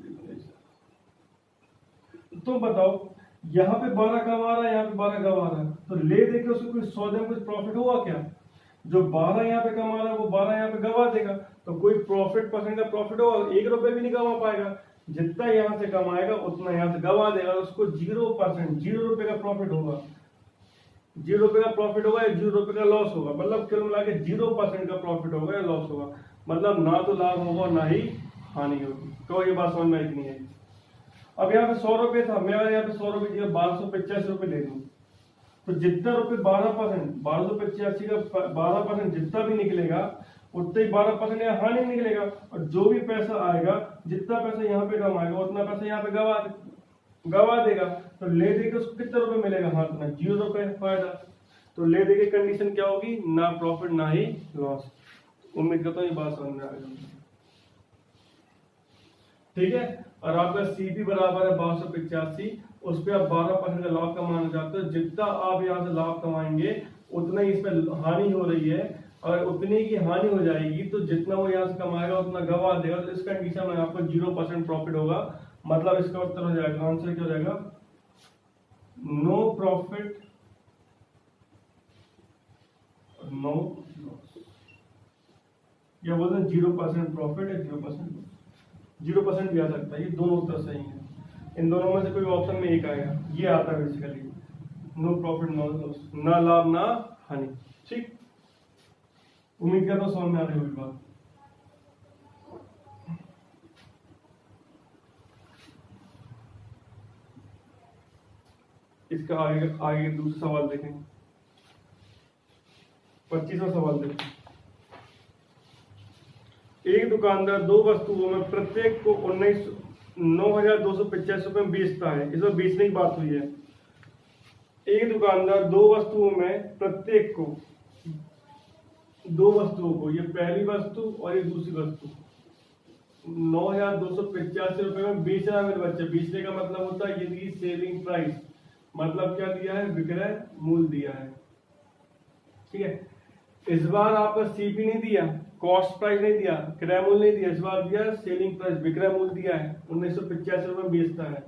तुम बताओ, यहाँ पे 12 कमा रहा है, यहाँ पे 12 कमा रहा है, तो ले दे के उसको कोई सौदे में कुछ प्रॉफिट हुआ क्या? जो 12 यहाँ पे कमा रहा है वो 12 यहाँ पे गवा देगा, तो कोई प्रॉफिट परसेंट का प्रॉफिट होगा? 1 रुपए भी नहीं कमा पाएगा। जितना यहाँ से कमाएगा उतना यहाँ से गवा देगा, उसको 0%, 0 रुपए का प्रॉफिट होगा। 0 रुपए का प्रॉफिट होगा या 0 रुपए का लॉस होगा, मतलब कुल मिला के 0% का प्रॉफिट होगा या लॉस होगा, मतलब ना तो लाभ होगा ना ही हानि होगी। तो ये बात समझ में आई कि नहीं आई? अब यहाँ पे 100 रुपए था, मैं यहाँ पे 100 रुपए जगह 1285 रुपए ले लूं, तो जितना रुपए 12%, 1285 का 12% जितना भी निकलेगा उतना ही 12% यहाँ हानि निकलेगा, और जो भी पैसा आएगा, जितना पैसा यहाँ पे कमाएगा उतना पैसा यहाँ पे गवा देगा। तो ले दे के उसको कितना रुपए मिलेगा हाथ में? 0 रुपए फायदा। तो ले दे के कंडीशन क्या होगी? ना प्रॉफिट ना ही लॉस। उम्मीद करता हूँ ये बात समझ में आ गई। ठीक है, और आपका सीपी बराबर है 1285, उस पर आप 12% का लाभ कमाना चाहते हो। जितना आप यहाँ से लाभ कमाएंगे उतना ही इसमें हानि हो रही है, और उतनी की हानि हो जाएगी तो जितना वो यहाँ से कमाएगा उतना गवा देगा। तो इस कंडीशन में आपको 0% प्रॉफिट होगा, मतलब इसका उत्तर हो जाएगा, आंसर क्या हो जाएगा? नो प्रॉफिट नो लॉस, या बोलते हैं 0% प्रॉफिट या 0% लॉस। 0% भी आ सकता है, ये दोनों उत्तर सही है। इन दोनों में से कोई ऑप्शन में एक आएगा, ये आता है basically, no profit no loss, ना लाभ ना हानि। ठीक, उम्मीद करता हूं समझ में आ रही होगी बात। इसका आगे दूसरा सवाल देखें, 25वां सवाल देखें। एक दुकानदार दो वस्तुओं में प्रत्येक को 9,285 रुपए में बेचता है। इसमें बेचने की बात हुई है। एक दुकानदार दो वस्तुओं में प्रत्येक को, दो वस्तुओं को, ये पहली वस्तु और ये दूसरी वस्तु, 9,285 रुपए में बेच रहा है मेरे बच्चे। बेचने का मतलब होता है ये सेलिंग प्राइस, मतलब क्या दिया है? विक्रय मूल्य दिया है। ठीक है, इस बार आपका सीपी नहीं दिया, कॉस्ट प्राइस नहीं दिया, क्रय मूल्य नहीं दिया, इस बार दिया सेलिंग प्राइस, विक्रय मूल्य दिया है। 1985 रुपए बेचता है,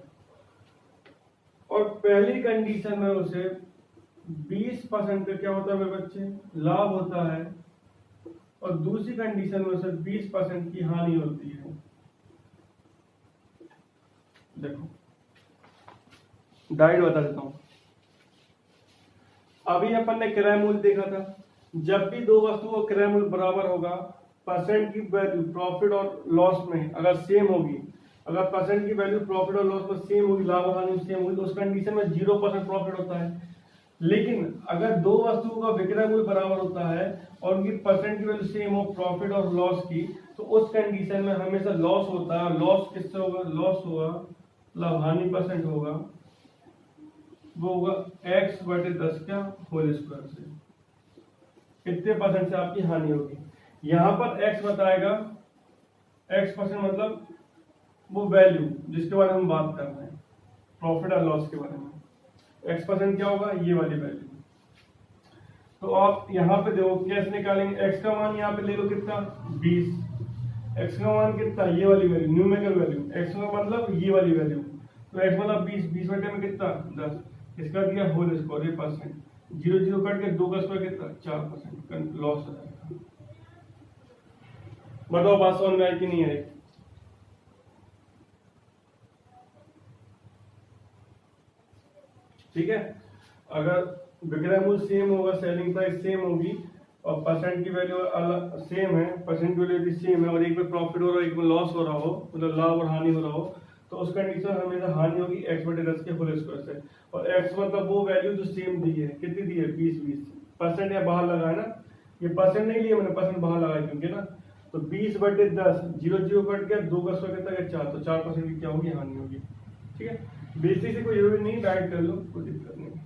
और पहली कंडीशन में उसे 20% का क्या होता है मेरे बच्चे? लाभ होता है, और दूसरी कंडीशन में उसे 20% की हानि होती है। देखो डायरेक्ट बता देता हूं। अभी अपन ने क्रय मूल्य देखा था, जब भी दो वस्तुओं का क्रय मूल्य बराबर होगा, परसेंट की वैल्यू प्रॉफिट और लॉस में अगर सेम होगी, अगर परसेंट की वैल्यू प्रॉफिट और लॉस में सेम होगी, लाभ और हानि सेम होगी, तो उस कंडीशन में 0% प्रॉफिट होता है। लेकिन अगर दो वस्तुओं का विक्रय मूल्य बराबर होता है और उनकी परसेंट की वैल्यू सेम हो प्रॉफिट और लॉस की, तो उस कंडीशन में हमेशा लॉस होता है। लॉस किससे होगा? लॉस होगा मतलब हानि परसेंट होगा, वो होगा x/10 का होल स्क्वायर से। कितने परसेंट से आपकी हानि होगी? यहां पर x बताएगा, x% मतलब वो वैल्यू जिसके बारे में हम बात कर रहे हैं, प्रॉफिट और लॉस के बारे में। x% क्या होगा? ये वाली वैल्यू। तो आप यहाँ पे देखो कैसे निकालेंगे? x का मान यहाँ पे ले लो कितना? 20। x का मान कितना? ये वाली वैल्यू, न्यूमेरिकल वैल्यू। x का मतलब ये वाली वैल्यू, तो x मतलब 20, 20 बटे में कितना? 10। इसका दिया होल स्क्वायर, ये परसेंट, 0 0 कट के 2 का स्क्वायर कितना? 4% लॉस हो जाएगा। बताओ बात समझ में आई कि नहीं आई? ठीक है, अगर विक्रय मूल्य सेम होगा, सेलिंग प्राइस सेम होगी, और परसेंट की वैल्यू अलग सेम है, परसेंट की वैल्यू भी सेम है, और एक में प्रॉफिट हो रहा है एक में लॉस हो रहा हो, मतलब लाभ और हानि हो रहा हो, तो उस कंडीशन में हमेशा हानि होगी x/10 के होल स्क्वायर से। और x मतलब वो वैल्यू जो सेम दी है, कितनी दी है? 20। परसेंट या बाहर लगा है ना, ये परसेंट नहीं लिया मैंने, परसेंट बाहर लगाया क्योंकि ना, तो 20/10, 0 0 कट गया, 2 का स्क्वायर कितना? 4, तो 4% की क्या होगी? हानि होगी। ठीक है, बेसिक से कोई जरूरी नहीं, डाइट कर लो, कोई दिक्कत नहीं।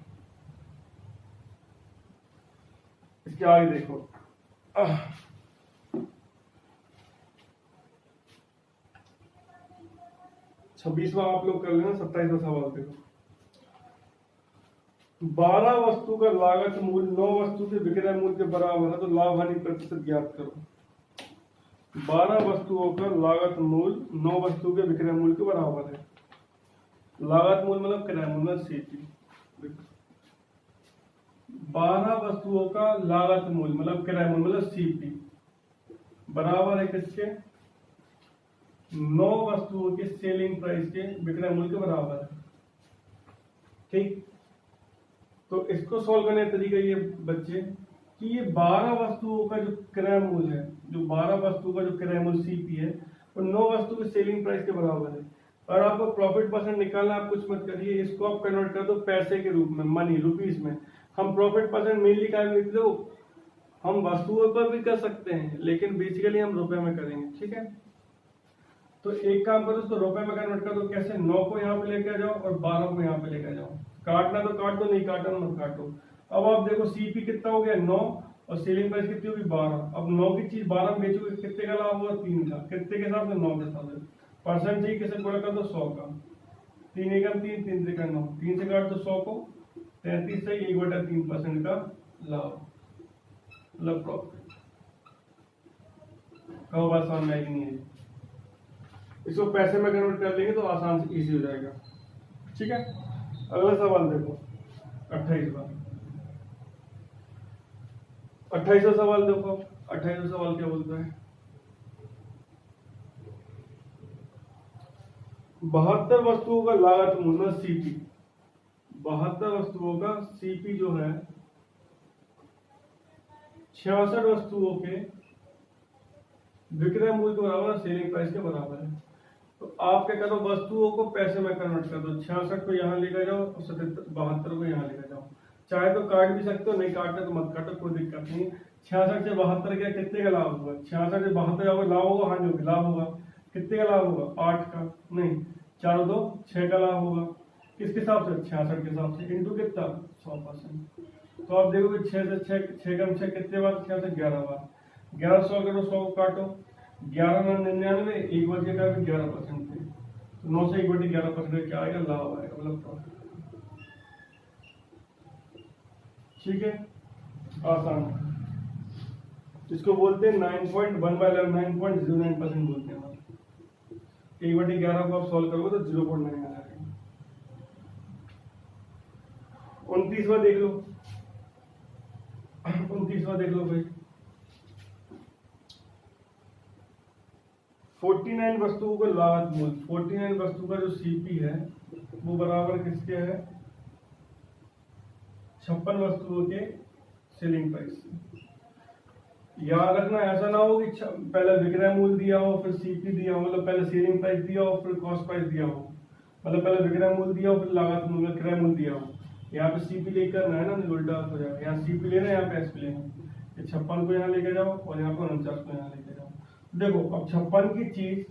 इसके आगे देखो, 26वां आप लोग कर लेना। 27वां सवाल देखो, 12 वस्तु का लागत मूल्य 9 वस्तु के विक्रय मूल्य के बराबर है तो लाभ हानि प्रतिशत ज्ञात करो। 12 वस्तुओं का लागत मूल्य 9 वस्तु के विक्रय मूल्य के बराबर है। लागत मूल्य मतलब किराया मूल्य, सीपी। 12 वस्तुओं का लागत मूल्य मतलब किराया मूल्य मतलब सीपी बराबर है किसके? 9 वस्तुओं के सेलिंग प्राइस के विक्रय मूल्य के बराबर है। ठीक, तो इसको सॉल्व करने का तरीका ये बच्चे कि ये 12 वस्तुओं का जो किराया मूल्य है, जो 12 वस्तुओं का जो किराया मूल्य सीपी है, वो 9 वस्तु के सेलिंग प्राइस के बराबर है। और आपको प्रॉफिट परसेंट निकालना, आप कुछ मत करिए, इसको आप कन्वर्ट कर दो पैसे के रूप में, मनी, रुपीस में। हम प्रॉफिट परसेंट मेनली क्या लिखते हो, हम वस्तुओं पर भी कर सकते हैं, लेकिन बेसिकली हम रुपए में करेंगे। ठीक है, तो एक काम करो, इसको रुपए में कन्वर्ट कर दो। कैसे? 9 को यहाँ पे लेकर जाओ और 12 को यहाँ पे लेकर जाओ। काटना तो काट दो, नहीं काटना मत काटो। अब आप देखो सीपी कितना हो गया 9 और सेलिंग प्राइस कितनी होगी 12। अब 9 की चीज 12 में बेचोगे, कितने का लाभ होगा? 3 का। कितने के हिसाब से? 9 के हिसाब से। परसेंट चाहिए, किसे गुणा कर दो? 100 का। 3 एकम 3, 3 से 9, 3 से काट दो 100 को, 33 से 1/3% का लाभ मतलब प्रॉफिट। कहो बात समझ में आएगी नहीं है? इसको पैसे में कन्वर्ट कर लेंगे तो आसान से इजी हो जाएगा। ठीक है, अगला सवाल देखो, 28वां। 28वां सवाल देखो, 28वां सवाल क्या बोलता है? 72 वस्तुओं का लागत मूल्य सीपी। 72 वस्तुओं का सीपी जो है 66 वस्तुओं के विक्रय मूल्य के बराबर, सेलिंग प्राइस के बराबर है। तो आप क्या करो, वस्तुओं को पैसे में कन्वर्ट कर दो। 66 को यहाँ लेकर जाओ और 72 को यहाँ लेकर जाओ। चाहे तो काट भी सकते हो, नहीं काटते तो मत काटो, कोई दिक्कत नहीं। 66 से 72 का कितने का लाभ होगा? 66 से 72 का लाभ होगा, हानि होगी, लाभ होगा। कितने का लाभ होगा? 8 का, नहीं 4 2 6 का लाभ होगा। किसके हिसाब से? 66 के हिसाब से। इंटू कितना? 100%। तो आप देखोगे 6 से 6 कम 6 कितने बार? 6 से 11 बार। 11 100 करो, 100 को काटो, 11 में 99, 1 बच गया 11% थे। तो 9 से 1/11% क्या आएगा? लाभ आएगा, मतलब प्रॉफिट। ठीक है, आसान। इसको बोलते हैं 9.1/11, 9.09% बोलते हैं। 1/11 को आप सॉल्व करोगे तो 0.9 आ जाएगा। 29वां देख लो, 29वां देख लो भाई। 49 वस्तुओं का लागत मूल्य, 49 वस्तु का जो सीपी है वो बराबर किसके है? 56 वस्तुओं के सेलिंग प्राइस से। याद रखना, ऐसा ना हो कि पहले विक्रय मूल्य दिया हो फिर सीपी दिया हो, मतलब पहले सेलिंग प्राइस दिया हो फिर कॉस्ट प्राइस दिया हो, मतलब पहले विक्रय मूल्य दिया हो फिर लागत मूल्य, क्रय मूल्य दिया हो। यहाँ पे सीपी लेकर ना है ना, उल्टा हो जाएगा। यहाँ सीपी लेना, यहाँ पे एसपी लेना। 56 को यहाँ लेके जाओ और यहाँ पे 49 को यहाँ लेके जाओ। देखो अब 56 की चीज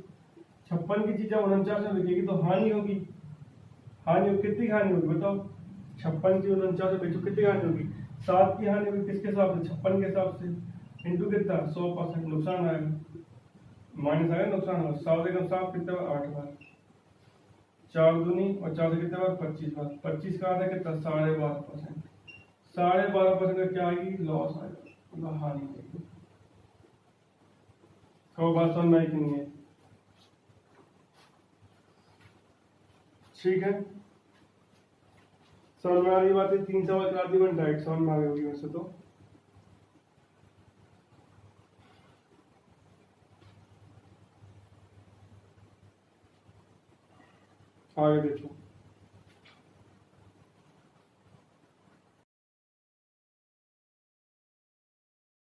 जब 49 में बिकेगी तो हानि होगी। हानि होगी, कितनी हानि होगी बताओ? 56 की 49 में बेचो, कितनी हानि होगी? 7 की हानि होगी। किसके हिसाब से? 56 के हिसाब से। इंटू कितना? 100%। नुकसान आएगा, माइनस आएगा, नुकसान होगा। 100 से कम 7 कितने बार? 8 बार। 4 दूनी और 4 से कितने बार? 25 बार। 25 का आधा कितना? 12.5%। 12.5% का क्या आएगी? लॉस आएगा, मतलब हानि आएगी। तो बात समझ में आई कि नहीं है? ठीक है, समझ में आ रही बात है? 3 सवाल करा दी मैंने, डायरेक्ट समझ में आ गई होगी वैसे तो। आगे देखो,